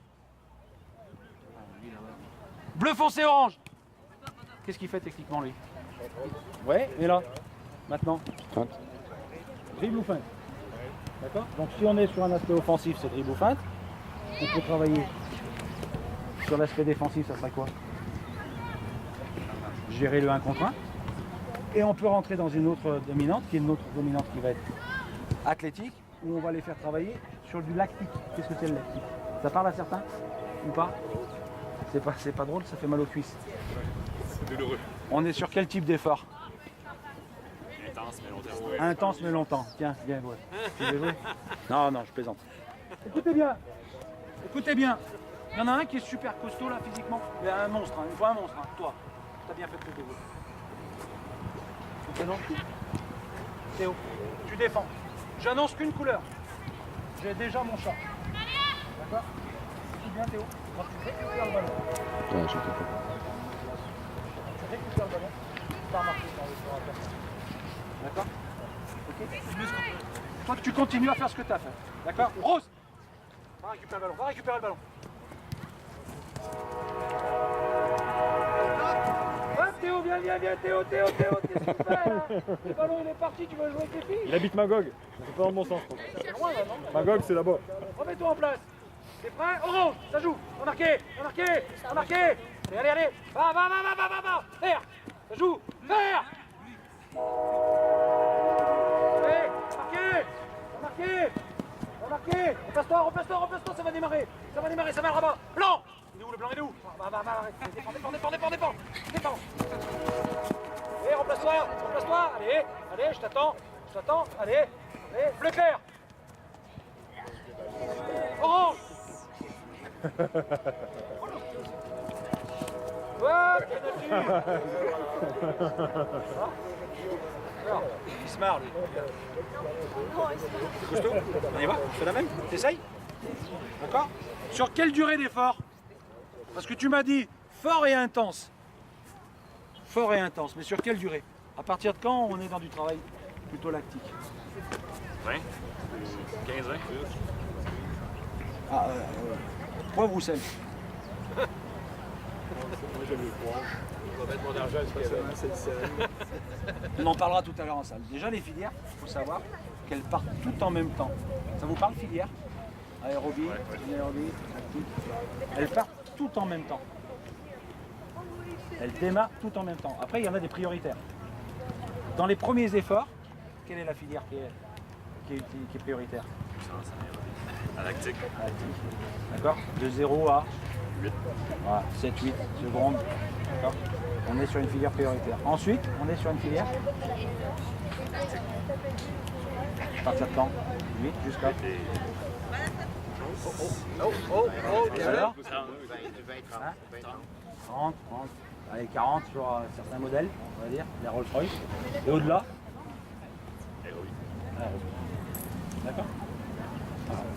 Bleu foncé orange. Qu'est-ce qu'il fait techniquement lui? Ouais, mais là, maintenant. Dribble ou feinte. D'accord? Donc si on est sur un aspect offensif, c'est dribble ou feinte. On peut travailler sur l'aspect défensif, ça serait quoi? Gérer le 1 contre 1. Et on peut rentrer dans une autre dominante, qui est une autre dominante qui va être athlétique, où on va les faire travailler sur du lactique. Qu'est-ce que c'est le lactique? Ça parle à certains ou pas? C'est pas drôle, ça fait mal aux cuisses. C'est douloureux. On est sur quel type d'effort? Intense mais longtemps. Intense mais longtemps. Tiens, viens, ouais. Tu veux jouer? Non, non, je plaisante. Écoutez bien. Écoutez bien. Il y en a un qui est super costaud là physiquement. Il y a un monstre, hein. Il faut un monstre, hein. Toi. T'as bien fait de te dévouer. Ton prénom? Théo. Tu défends. J'annonce qu'une couleur. J'ai déjà mon chat. D'accord? Écoute bien Théo. Quand tu récupères le ballon. Ouais, je comprends. Tu récupères le ballon. Tu pars marcher dans le score. D'accord? Ok? Toi tu continues à faire ce que tu as fait. D'accord? Rose! Va récupérer le ballon. Va récupérer le ballon. Hop Théo, viens, Théo, qu'est-ce que tu fais là? Le ballon il est parti, tu vas jouer avec les filles? Il habite Magog. C'est pas dans le bon sens. C'est loin là, non? Magog, c'est là-bas. Remets-toi en place. T'es prêt? Orange, ça joue. On a marqué, on a marqué, on a marqué. Allez. Va. Faire. Ça joue. Faire. Allez, on a marqué. Replace-toi, ça va démarrer. Ça va le rabat. Blanc. Il est où le blanc? Il est où? Va, arrête. Défends. Allez, replace-toi. Allez, je t'attends. Allez, bleu clair. Orange. Ouais, bien dessus. Alors, il se marre lui. Costaud, on y va? Je fais la même? T'essayes? D'accord? Sur quelle durée d'effort? Parce que tu m'as dit fort et intense. Mais sur quelle durée? À partir de quand on est dans du travail plutôt lactique? 20, 15 ans. Ah, poivre ou sel? On va mettre mon argent c'est le sel. On en parlera tout à l'heure en salle. Déjà les filières, il faut savoir qu'elles partent tout en même temps. Ça vous parle filière? Aérobie, anaérobie, lactique. Elles partent tout en même temps. Elles démarrent tout en même temps. Après il y en a des prioritaires. Dans les premiers efforts, quelle est la filière qui est prioritaire? À lactique. D'accord? De 0 à 8. Voilà, 7-8 secondes. D'accord? On est sur une filière prioritaire. Ensuite, on est sur une filière à partir de quand? 8 jusqu'à. Oh, Alors 20, 30. 30. allez, 40 sur certains modèles, on va dire, les Rolls-Royce. Et au-delà, d'accord.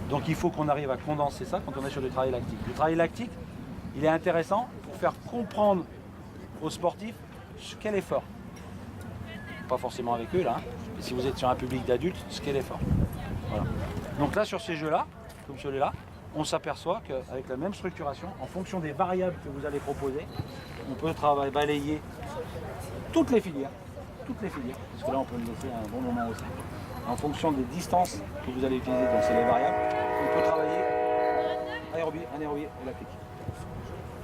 Donc il faut qu'on arrive à condenser ça quand on est sur du travail lactique. Le travail lactique, il est intéressant pour faire comprendre aux sportifs ce qu'est l'effort. Pas forcément avec eux là, mais si vous êtes sur un public d'adultes, ce qu'est l'effort. Voilà. Donc là sur ces jeux-là, comme celui-là, on s'aperçoit qu'avec la même structuration, en fonction des variables que vous allez proposer, on peut balayer toutes les filières, parce que là on peut le laisser à un bon moment aussi. En fonction des distances que vous allez utiliser, donc c'est les variables, on peut travailler anaérobie et lactique.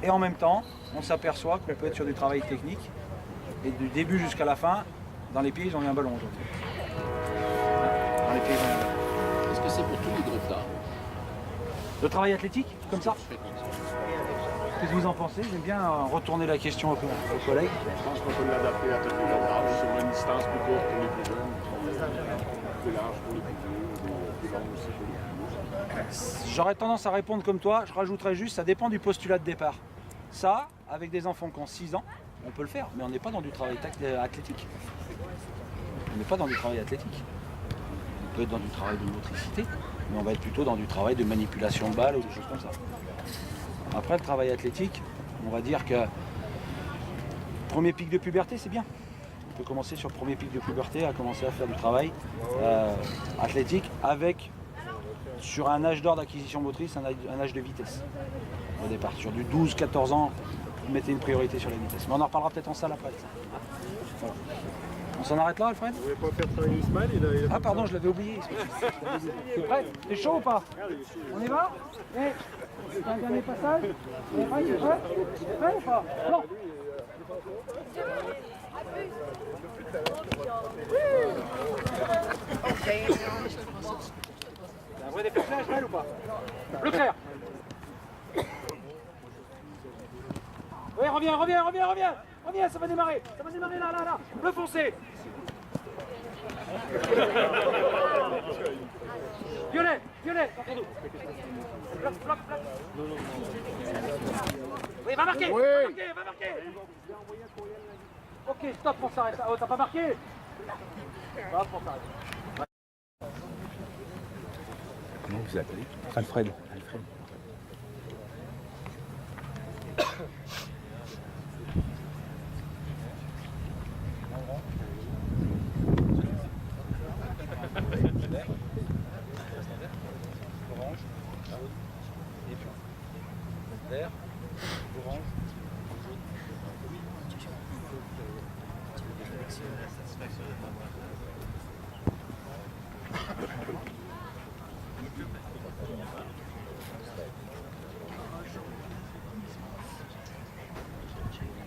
Et en même temps, on s'aperçoit qu'on peut être sur du travail technique, et du début jusqu'à la fin, dans les pieds, ils ont eu un ballon aujourd'hui. Dans les pieds, ils ont eu un ballon. Est-ce que c'est pour tous les groupes là? Le travail athlétique, comme ça? Qu'est-ce que vous en pensez? J'aime bien retourner la question aux collègues. Je pense qu'on peut l'adapter à toutes les âges, sur une distance plus courte pour les plus jeunes, plus large pour les plus vieux, plus long aussi pour les plus vieux. J'aurais tendance à répondre comme toi, je rajouterais juste, ça dépend du postulat de départ. Ça, avec des enfants qui ont 6 ans, on peut le faire, mais on n'est pas dans du travail athlétique. On n'est pas dans du travail athlétique. On peut être dans du travail de motricité, mais on va être plutôt dans du travail de manipulation de balles ou des choses comme ça. Après, le travail athlétique, on va dire que premier pic de puberté, c'est bien. On peut commencer sur le premier pic de puberté à commencer à faire du travail athlétique avec, sur un âge d'or d'acquisition motrice, un âge de vitesse. Au départ, sur du 12-14 ans, vous mettez une priorité sur la vitesse. Mais on en reparlera peut-être en salle après. Voilà. On s'en arrête là, Alfred? Vous voulez pas faire travailler Ismaël? Ah pardon, je l'avais oublié. T'es prêt? T'es chaud ou pas? On y va? C'est un dernier passage? On est prêt? T'es prêt? T'es prêt ou pas? Non. C'est un vrai dépassage, Ismaël, ou pas? Le clair. Oui, reviens, ça va démarrer là, le foncé. Violet, contre nous. Bloc. Oui, va marquer. Ok, stop, on s'arrête. Oh, t'as pas marqué? Hop, on s'arrête. Comment vous appelez? Alfred. Vert, orange,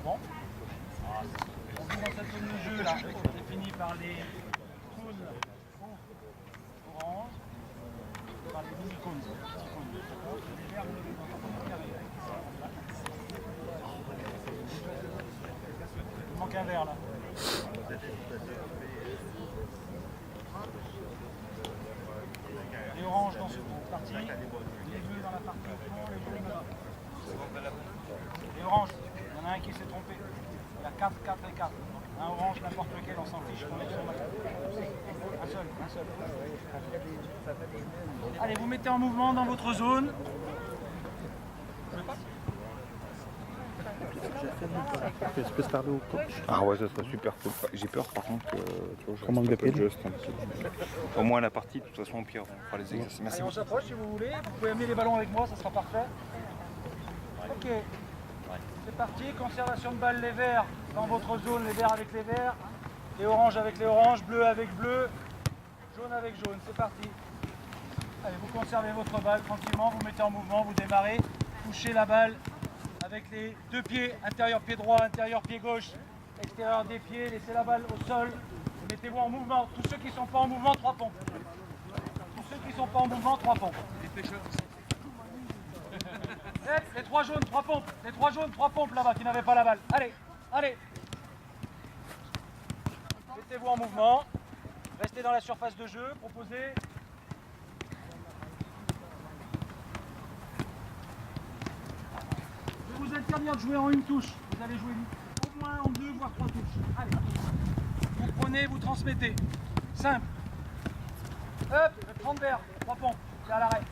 bon. On joue dans cette zone de jeu là, définie par les cônes orange, par les mini-cônes. Les verts, il manque un verre là. Les oranges dans cette partie, les bleus dans la partie au fond, les jaunes là. Les oranges, il y en a un qui s'est trompé. Il y a 4 et 4. Un orange, n'importe lequel, on s'en fiche, on est sur un seul. Allez, vous mettez en mouvement dans votre zone. Je peux se parler au coach? Ah ouais, ça serait super cool. J'ai peur par contre que Comment il l'appelle? au moins la partie, de toute façon au pire, on fera les exercices. Merci Allez, on beaucoup. s'approche si vous voulez. Vous pouvez amener les ballons avec moi, ça sera parfait. Ok. C'est parti. Conservation de balles, les verts dans votre zone, les verts avec les verts, les oranges avec les oranges, bleu avec bleu, jaune avec jaune. C'est parti. Allez, vous conservez votre balle tranquillement, vous mettez en mouvement, vous démarrez, touchez la balle avec les deux pieds, intérieur pied droit, intérieur pied gauche, extérieur des pieds, laissez la balle au sol, mettez-vous en mouvement. Tous ceux qui ne sont pas en mouvement, 3 pompes. Tous ceux qui ne sont pas en mouvement, 3 pompes. Les pêcheurs. Les 3 jaunes, 3 pompes. Les 3 jaunes, 3 pompes là-bas qui n'avaient pas la balle. Allez. Mettez-vous en mouvement. Restez dans la surface de jeu, proposez. Je vais vous interdire de jouer en une touche. Vous allez jouer en 2 voire 3 touches. Allez. Vous prenez, vous transmettez. Simple. Hop, 30 verres, 3 pompes, c'est à l'arrêt.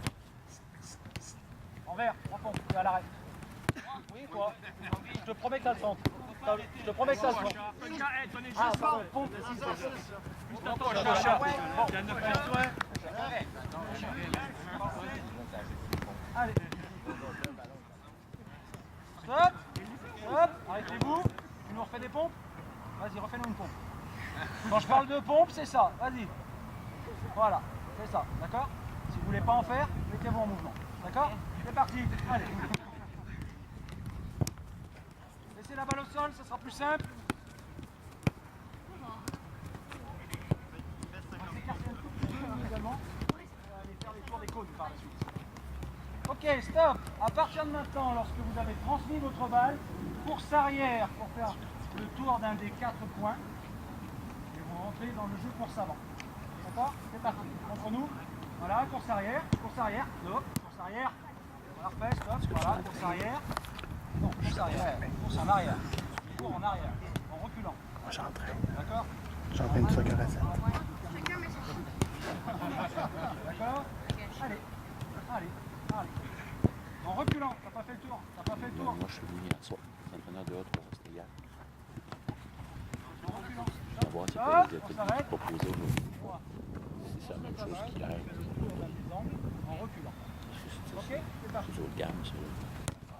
En vert, 3 pompes, c'est à l'arrêt. Oui, toi. Je te promets que t'as le centre. Je te promets que t'as le centre. Ah, pardon, pompe, si, c'est ça. Juste un temps, chat. Allez. Stop. Stop. Arrêtez-vous. Tu nous refais des pompes? Vas-y, refais-nous une pompe. Quand je parle de pompe, c'est ça. Vas-y. Voilà, c'est ça. D'accord? Si vous voulez pas en faire, mettez-vous en mouvement. D'accord? C'est parti. Allez. Laissez la balle au sol, ça sera plus simple. On s'écarte un tout petit peu également. On va aller faire les tours des cônes par la suite. Ok, stop. À partir de maintenant, lorsque vous avez transmis votre balle, course arrière pour faire le tour d'un des 4 points. Et vous rentrez dans le jeu course avant. D'accord? C'est parti. Contre nous. Voilà, course arrière, stop, course arrière. Parfait, stop, voilà, course arrière. Non, course arrière, course en arrière. Cours en arrière, en reculant. D'accord? J'entraîne sur caresse. D'accord? Allez, allez, allez. En reculant, t'as pas fait le tour, Moi, je suis venu hier soir, l'entraîneur de haute pour rester hier. En reculant. On va voir si Stop, les on ateliers s'arrête. proposés aujourd'hui. C'est la même chose qu'hier. En reculant. Ok, c'est parti. Toujours le gamme, ça.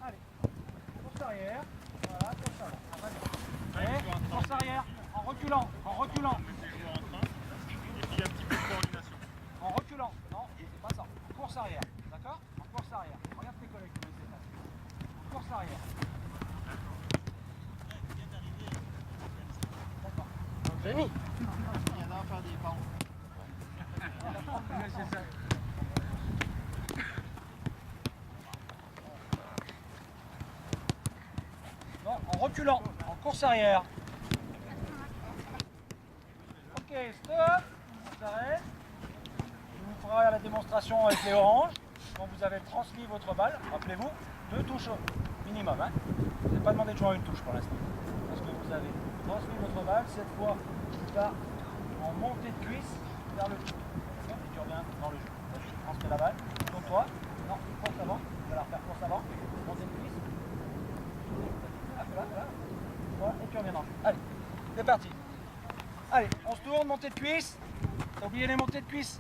Allez, course arrière, voilà, course avant. Et course arrière, en reculant, en reculant. Et puis un petit peu de coordination. En reculant, non, c'est pas ça. Course arrière, d'accord? En course arrière. Regarde tes collègues comment ils se passent. En course arrière. D'accord. Jérémy. Il y en a à faire des parents. C'est ça. Non, en reculant, en course arrière. Ok, stop. On s'arrête. Je vous ferai la démonstration avec les oranges. Quand vous avez transmis votre balle, rappelez-vous, 2 touches minimum. Hein. Je ne vous ai pas demandé de jouer à une touche pour l'instant. Parce que vous avez transmis votre balle, cette fois, tu pars en montée de cuisse vers le pied. Et tu reviens dans le jeu. Tu transmets la balle, tourne-toi. Non, course avant. Tu vas la refaire course avant. Montée de cuisse. Là. Voilà, et tu reviens dans le jeu. Allez, c'est parti. Allez, on se tourne, montée de cuisse. T'as oublié les montées de cuisse.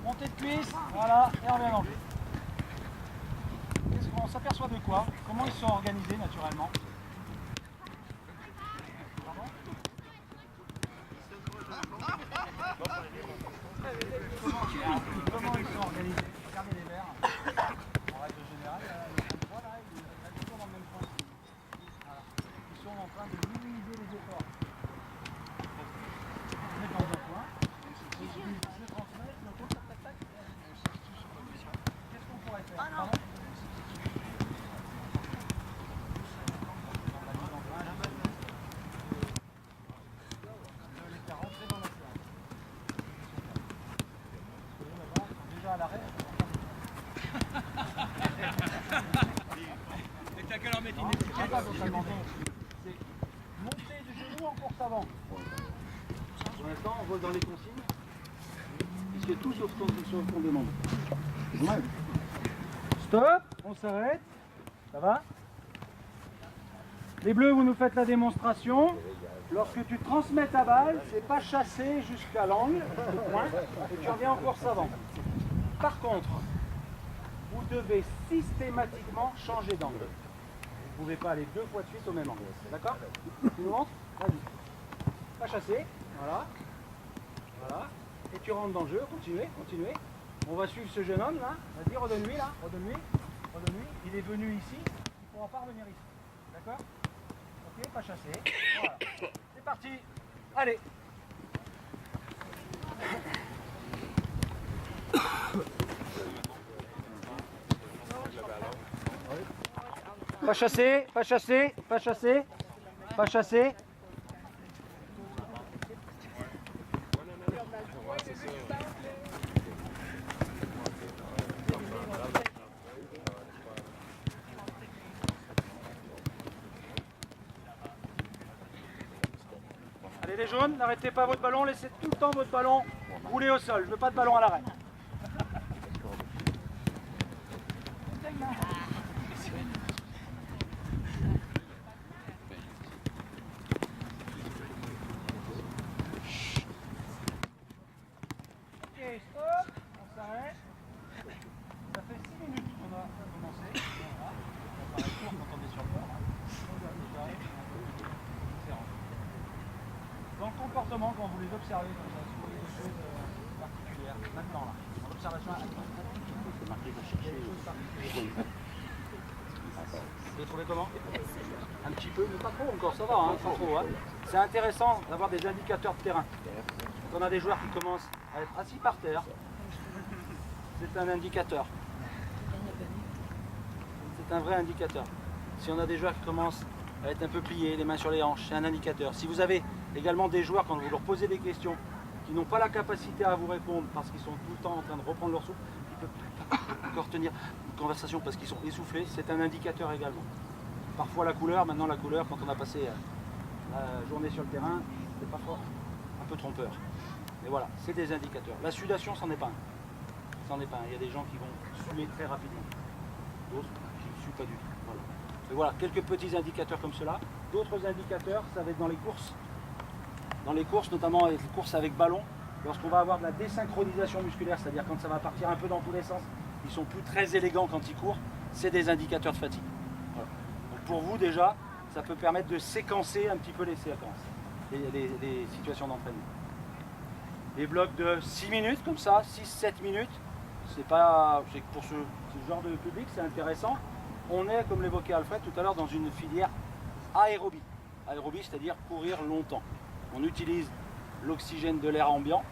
Montée de cuisse, voilà, et on revient dans le jeu. Qu'est-ce qu'on s'aperçoit de quoi? Comment ils sont organisés naturellement? Pardon? Comment ils sont organisés? Regardez les verts. En règle générale, les 3 là, ils sont dans le même point. Voilà. Ils sont en train de minimiser les efforts. On est dans un point. Et je transmets, je tourne, tac, tac. Qu'est-ce qu'on pourrait faire? Pardon? Les 40, c'est dans la séance. Déjà à l'arrêt. Et t'as qu'à leur mettre une C'est pas totalement bon. C'est monter du genou en course avant. Pour l'instant, on vole dans les consignes. Et c'est tout sauf ce qu'on demande. Ouais. Stop, on s'arrête. Ça va? Les bleus, vous nous faites la démonstration. Lorsque tu transmets ta balle, c'est pas chasser jusqu'à l'angle, au point, et tu reviens en course avant. Par contre, vous devez systématiquement changer d'angle. Vous ne pouvez pas aller 2 fois de suite au même angle. D'accord? Tu nous montres? Vas-y. Pas chasser. Voilà. Voilà. Et tu rentres dans le jeu. Continuez. On va suivre ce jeune homme là. Vas-y, redonne-lui là. Redonne-lui. Il est venu ici. Il ne pourra pas revenir ici. D'accord? Ok, pas chasser. Voilà. C'est parti. Allez. Pas chasser, pas chasser, pas chasser, pas chasser. Allez les jaunes, n'arrêtez pas votre ballon, laissez tout le temps votre ballon rouler au sol. Je veux pas de ballon à l'arrêt. Ok, stop, on s'arrête. Ça fait 6 minutes qu'on a commencé. Voilà. Ça paraît court quand on est sur le bord. Dans le comportement, quand vous les observez comme ça, sur des choses particulières, maintenant là, dans l'observation C'est marqué que chercher. vous les trouvez comment? Un petit peu, mais pas trop encore, ça va, hein, pas trop. Hein. C'est intéressant d'avoir des indicateurs de terrain. Quand on a des joueurs qui commencent à être assis par terre, c'est un indicateur. C'est un vrai indicateur. Si on a des joueurs qui commencent à être un peu pliés, les mains sur les hanches, c'est un indicateur. Si vous avez également des joueurs, quand vous leur posez des questions, qui n'ont pas la capacité à vous répondre parce qu'ils sont tout le temps en train de reprendre leur souffle, ils ne peuvent pas encore tenir une conversation parce qu'ils sont essoufflés, c'est un indicateur également. Parfois la couleur, maintenant la couleur, quand on a passé la journée sur le terrain, c'est parfois un peu trompeur. Mais voilà, c'est des indicateurs. La sudation, c'en est pas un. C'en est pas un. Il y a des gens qui vont suer très rapidement. D'autres qui ne suent pas du tout. Voilà. Et voilà, quelques petits indicateurs comme cela. D'autres indicateurs, ça va être dans les courses. Dans les courses, notamment les courses avec ballon, lorsqu'on va avoir de la désynchronisation musculaire, c'est-à-dire quand ça va partir un peu dans tous les sens, ils sont plus très élégants quand ils courent, c'est des indicateurs de fatigue. Voilà. Donc pour vous déjà, ça peut permettre de séquencer un petit peu les séquences, les situations d'entraînement. Des blocs de 6 minutes comme ça, 6-7 minutes, c'est pour ce genre de public, c'est intéressant. On est, comme l'évoquait Alfred tout à l'heure, dans une filière aérobie. Aérobie, c'est-à-dire courir longtemps. On utilise l'oxygène de l'air ambiant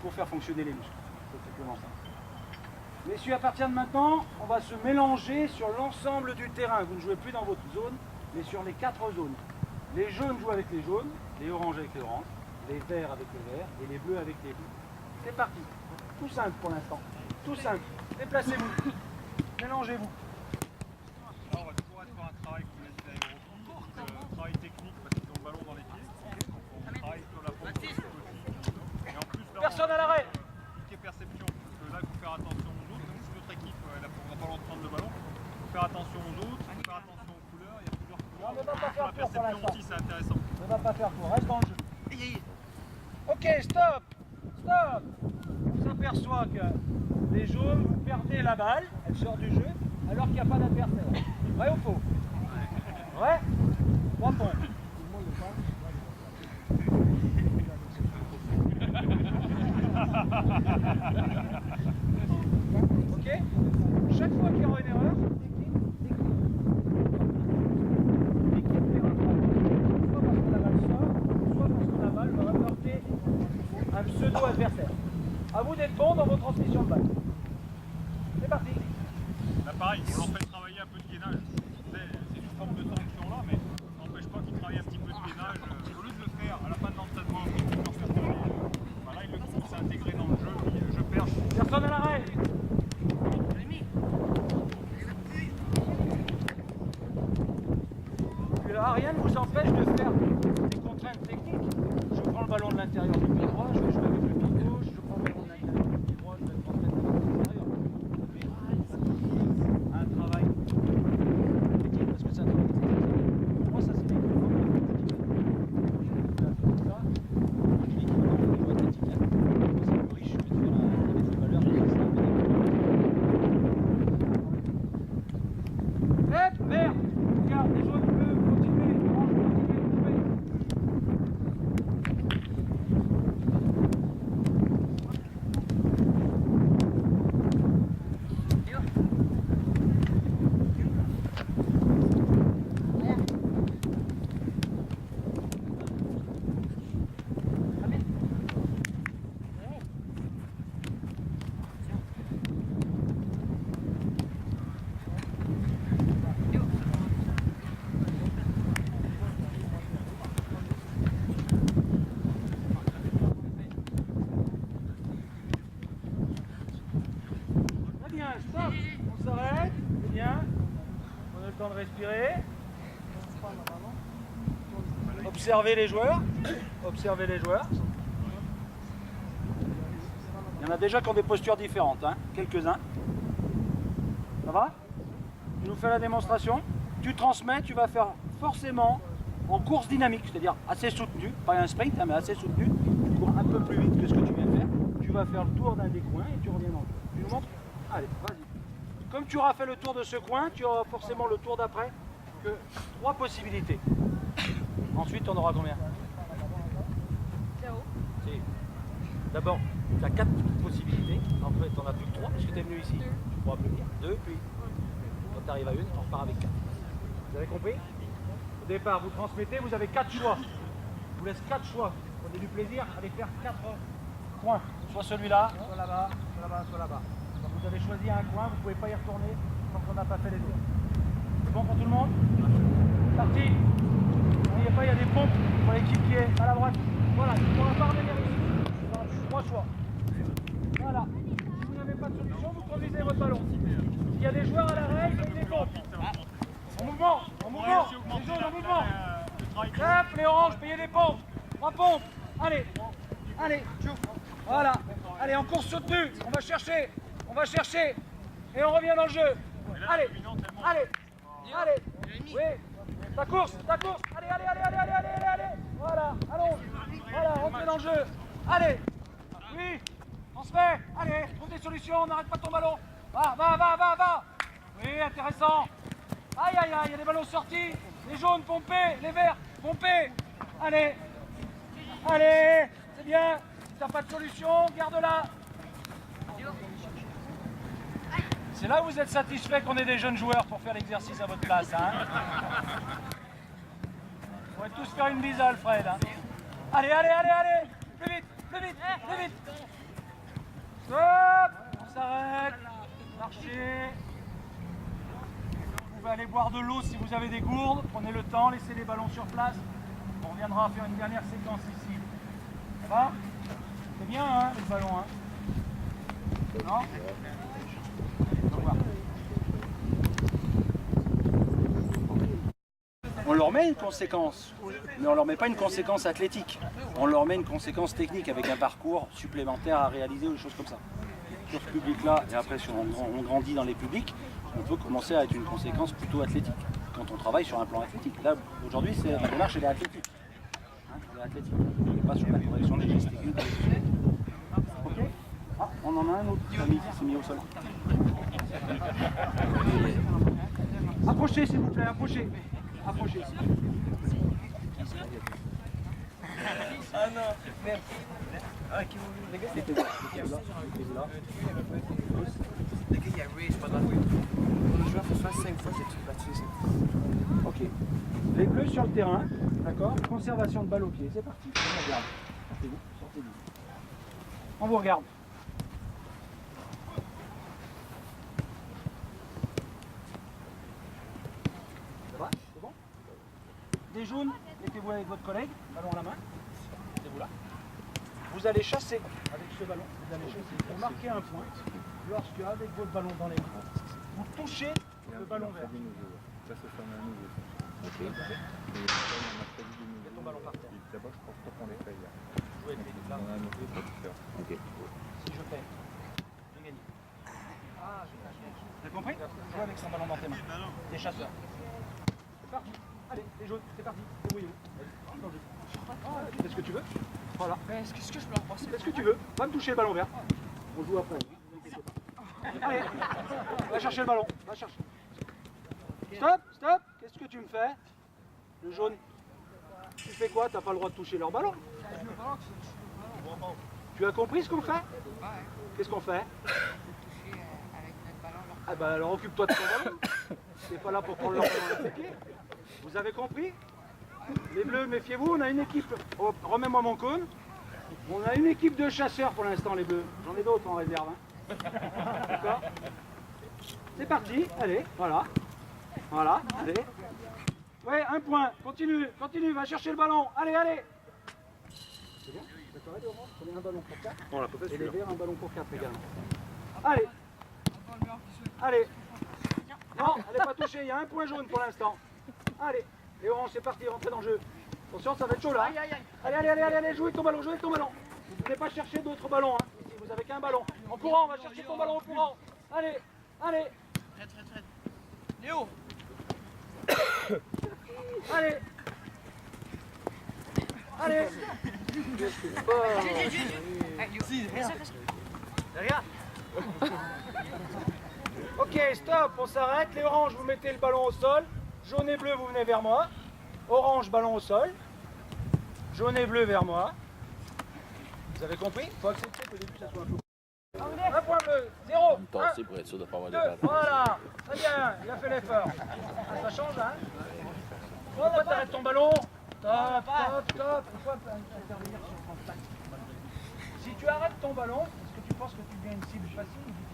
pour faire fonctionner les muscles. C'est simplement ça. Messieurs, à partir de maintenant, on va se mélanger sur l'ensemble du terrain. Vous ne jouez plus dans votre zone, mais sur les 4 zones. Les jaunes jouent avec les jaunes, les oranges avec les oranges, les verts avec les verts et les bleus avec les bleus. C'est parti. Tout simple pour l'instant. Tout simple. Déplacez-vous. Mélangez-vous. Là, on va toujours être sur un travail, comme l'a dit l'aéroport, un travail technique parce qu'ils ont le ballon dans les pieds. On travaille sur la force aussi. Et en plus, là, Personne à l'arrêt. tout est perception. Parce que là, il faut faire attention aux autres. Même si notre équipe, elle n'a pas le droit de prendre le ballon, il faut faire attention aux autres, il faut faire attention aux couleurs. Il y a plusieurs couleurs. On ne va pas faire la pour perception l'instant. aussi, c'est intéressant. Ne va pas faire pour. Reste dans le jeu. Ok, stop. Stop. On s'aperçoit que les jaunes, vous perdez la balle, elle sort du jeu, alors qu'il n'y a pas d'adversaire. Vrai ou faux? Vrai? 3 points. Ok? Chaque fois qu'il y aura une erreur, l'équipe perd un point. Soit parce que la balle sort, soit parce que la balle va rapporter un pseudo-adversaire. A vous d'être bon dans vos transmissions de balle. C'est parti. Là, pareil, on leur fait travailler un peu de gainage. C'est sous forme de sanction là, mais ça n'empêche pas qu'ils travaillent un petit peu de gainage. Au lieu de le faire à la fin de l'entraînement, leur faire travailler. Voilà, ils le font s'intégrer dans le jeu, puis je perds. Personne à l'arrêt. Rien ne vous empêche de faire des contraintes techniques. Je prends le ballon de l'intérieur du pied droit, je vais jouer avec le pied gauche, je prends le ballon de l'intérieur du pied droit, je vais le transmettre à l'intérieur. Un travail technique, parce que c'est un travail technique. Pour moi, ça c'est l'équilibre. Ça, l'équilibre au niveau athlétique. C'est plus riche, je vais te faire mettre les valeurs, mais c'est un peu d'accord. Hop, merde! Regarde, les jaunes bleus, continuez, orange, continuez, jouez. Très bien, stop, on s'arrête, c'est bien. On a le temps de respirer. Observez les joueurs. Observez les joueurs. Il y en a déjà qui ont des postures différentes, hein, quelques-uns. Ça va? Tu nous fais la démonstration. Tu transmets, tu vas faire forcément en course dynamique, c'est-à-dire assez soutenu, pas un sprint, hein, mais assez soutenu. Tu cours un peu plus vite que ce que tu viens de faire. Tu vas faire le tour d'un des coins et tu reviens dans le jeu. Tu nous montres? Allez, vas-y. Comme tu auras fait le tour de ce coin, tu auras forcément le tour d'après que 3 possibilités. Ensuite, on aura combien? Si. D'abord, tu as 4 possibilités. En fait, tu n'en as plus que 3 parce que tu es venu ici. Tu pourras plus venir. 2, puis quand tu arrives à 1, on repart avec 4. Vous avez compris? Au départ, vous transmettez, vous avez 4 choix. Je vous laisse 4 choix. Prenez du plaisir, allez faire 4 coins. Soit celui-là, soit là-bas, soit là-bas, soit là-bas. Quand vous avez choisi un coin, vous ne pouvez pas y retourner tant qu'on n'a pas fait les deux. C'est bon pour tout le monde? Parti! N'oubliez pas, il y a des pompes pour l'équipe qui est à la droite. Voilà, il ne pourra pas revenir ici. Il aura plus 3 choix. Voilà. Si vous n'avez pas de solution, vous conduisez votre ballon. S'il y a des joueurs à l'arrêt, il y a des pompes. En mouvement, en mouvement, les jaunes en mouvement. Hop, les oranges, payez des pompes. 3 pompes. Allez, allez. Voilà. Allez, en course soutenue. On va chercher. On va chercher. Et on revient dans le jeu. Allez, allez, allez. Oui. Ta course, ta course. Allez, allez, allez, allez, allez, allez, allez. Voilà, allons. Voilà, rentrez dans le jeu. Allez. Oui. On se fait. Allez, trouve des solutions. N'arrête pas ton ballon. Va, va, va, va, va. Oui, intéressant. Aïe, aïe, aïe, il y a des ballons sortis. Les jaunes pompés, les verts pompés. Allez. Allez. C'est bien. Si t'as pas de solution, garde-la. C'est là où vous êtes satisfait qu'on ait des jeunes joueurs pour faire l'exercice à votre place. Hein. On va tous faire une bise à Alfred. Hein. Allez, allez, allez, allez. Plus vite, plus vite, plus vite. Stop. On s'arrête. Marchez. Vous pouvez aller boire de l'eau si vous avez des gourdes. Prenez le temps, laissez les ballons sur place. On reviendra faire une dernière séquence ici. Ça va? C'est bien, hein, les ballons. Hein. Non? On leur met une conséquence, mais on leur met pas une conséquence athlétique. On leur met une conséquence technique avec un parcours supplémentaire à réaliser ou des choses comme ça. Sur ce public-là, et après si on grandit dans les publics, on peut commencer à être une conséquence plutôt athlétique, quand on travaille sur un plan athlétique. Là, aujourd'hui, la démarche, elle est athlétique. Hein, elle est athlétique. On n'est pas sur la correction des gestes techniques. Ok. Ah, on en a un autre qui s'est mis au sol. Approchez, s'il vous plaît, approchez. Approchez. Ah non, merde. Ah, qui vous les gars, c'était là. Les gars, il y a Ray, je pas d'accord. Le joueur fait 5 fois, j'ai tout battu. Ok. Les bleus sur le terrain, d'accord. Conservation de balle au pied, c'est parti. On regarde. Sortez-vous, sortez-vous. On vous regarde. Ça va? C'est bon? Des jaunes, mettez-vous avec votre collègue, ballon à la main. Mettez-vous là. Vous allez chasser avec ce ballon, vous allez chasser pour marquer un point lorsque, avec votre ballon dans les mains, vous touchez le ballon vert. Ça, c'est un nouveau. Ok. Mets ton ballon par terre. D'abord, je pense pas qu'on les paye. Jouez, mais là, Ok. si je perds, j'ai gagné. Vous avez compris? Jouez avec son ballon dans tes mains. Des chasseurs. C'est parti. Allez, les jaunes, c'est parti. Débrouillez-vous. Fais ce que tu veux. Voilà. Qu'est-ce que je peux en penser? Fais ce que tu veux. Va me toucher le ballon vert. On joue après. Allez, va chercher le ballon. Va chercher. Stop, stop. Qu'est-ce que tu me fais? Le jaune. Tu fais quoi? T'as pas le droit de toucher leur ballon. Tu as compris ce qu'on fait? Qu'est-ce qu'on fait? Ah bah alors occupe-toi de ton ballon. T'es pas là pour prendre leur ballon avec tes pieds. Vous avez compris? Les bleus, méfiez-vous, on a une équipe. Oh, remets-moi mon cône. On a une équipe de chasseurs pour l'instant, les bleus. J'en ai d'autres en réserve. Hein. D'accord? C'est parti, allez, voilà. Voilà, allez. Ouais, un point, continue, continue, va chercher le ballon. Allez, allez. C'est bien? D'accord, allez, Laurent, prenez un ballon pour 4. On l'a pas fait, et les celui-là. verts, un ballon pour 4 également. Allez. Allez. Non, elle n'est pas touchée, il y a un point jaune pour l'instant. Allez. Et orange, c'est parti, rentrez dans le jeu. Attention, ça va être chaud là. Allez, jouez avec ton ballon, jouez avec ton ballon. Vous ne venez pas chercher d'autres ballons, hein. Ici, vous avez qu'un ballon. En courant, on va chercher ton ballon en courant. Allez. Léo. Allez. Ok, stop, on s'arrête. Les oranges, vous mettez le ballon au sol. Jaune et bleu, vous venez vers moi. Orange, ballon au sol. Jaune et bleu vers moi. Vous avez compris? Il faut accepter qu'au début ça soit un peu. Un point bleu, 0. Tasser pour être sûr de ne pas avoir des 2, balles. voilà. Très bien, il a fait l'effort. Ah, ça change, hein? Pourquoi t'arrêtes ton ballon? Top. Il faut intervenir sur ton tac. Si tu arrêtes ton ballon, est-ce que tu penses que tu deviens une cible facile ou difficile?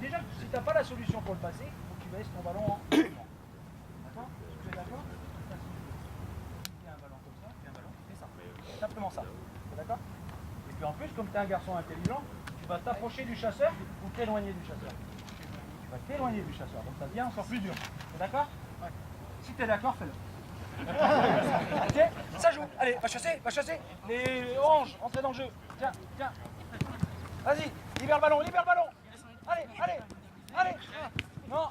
Déjà, si tu n'as pas la solution pour le passer, il faut que tu laisses ton ballon en mouvement. D'accord? Tu es d'accord? Il y a un ballon comme ça, il y a un ballon, fais ça. Simplement ça. Tu es d'accord? Et puis en plus, comme tu es un garçon intelligent, tu vas t'approcher du chasseur ou t'éloigner du chasseur. Tu vas t'éloigner du chasseur, donc ça devient encore plus dur. Tu es d'accord? Si tu es d'accord, fais-le. Ok? Ça joue. Allez, va chasser. Les oranges, entrez dans le jeu. Tiens. Vas-y, libère le ballon. Allez. Non,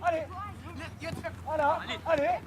allez. Voilà, allez.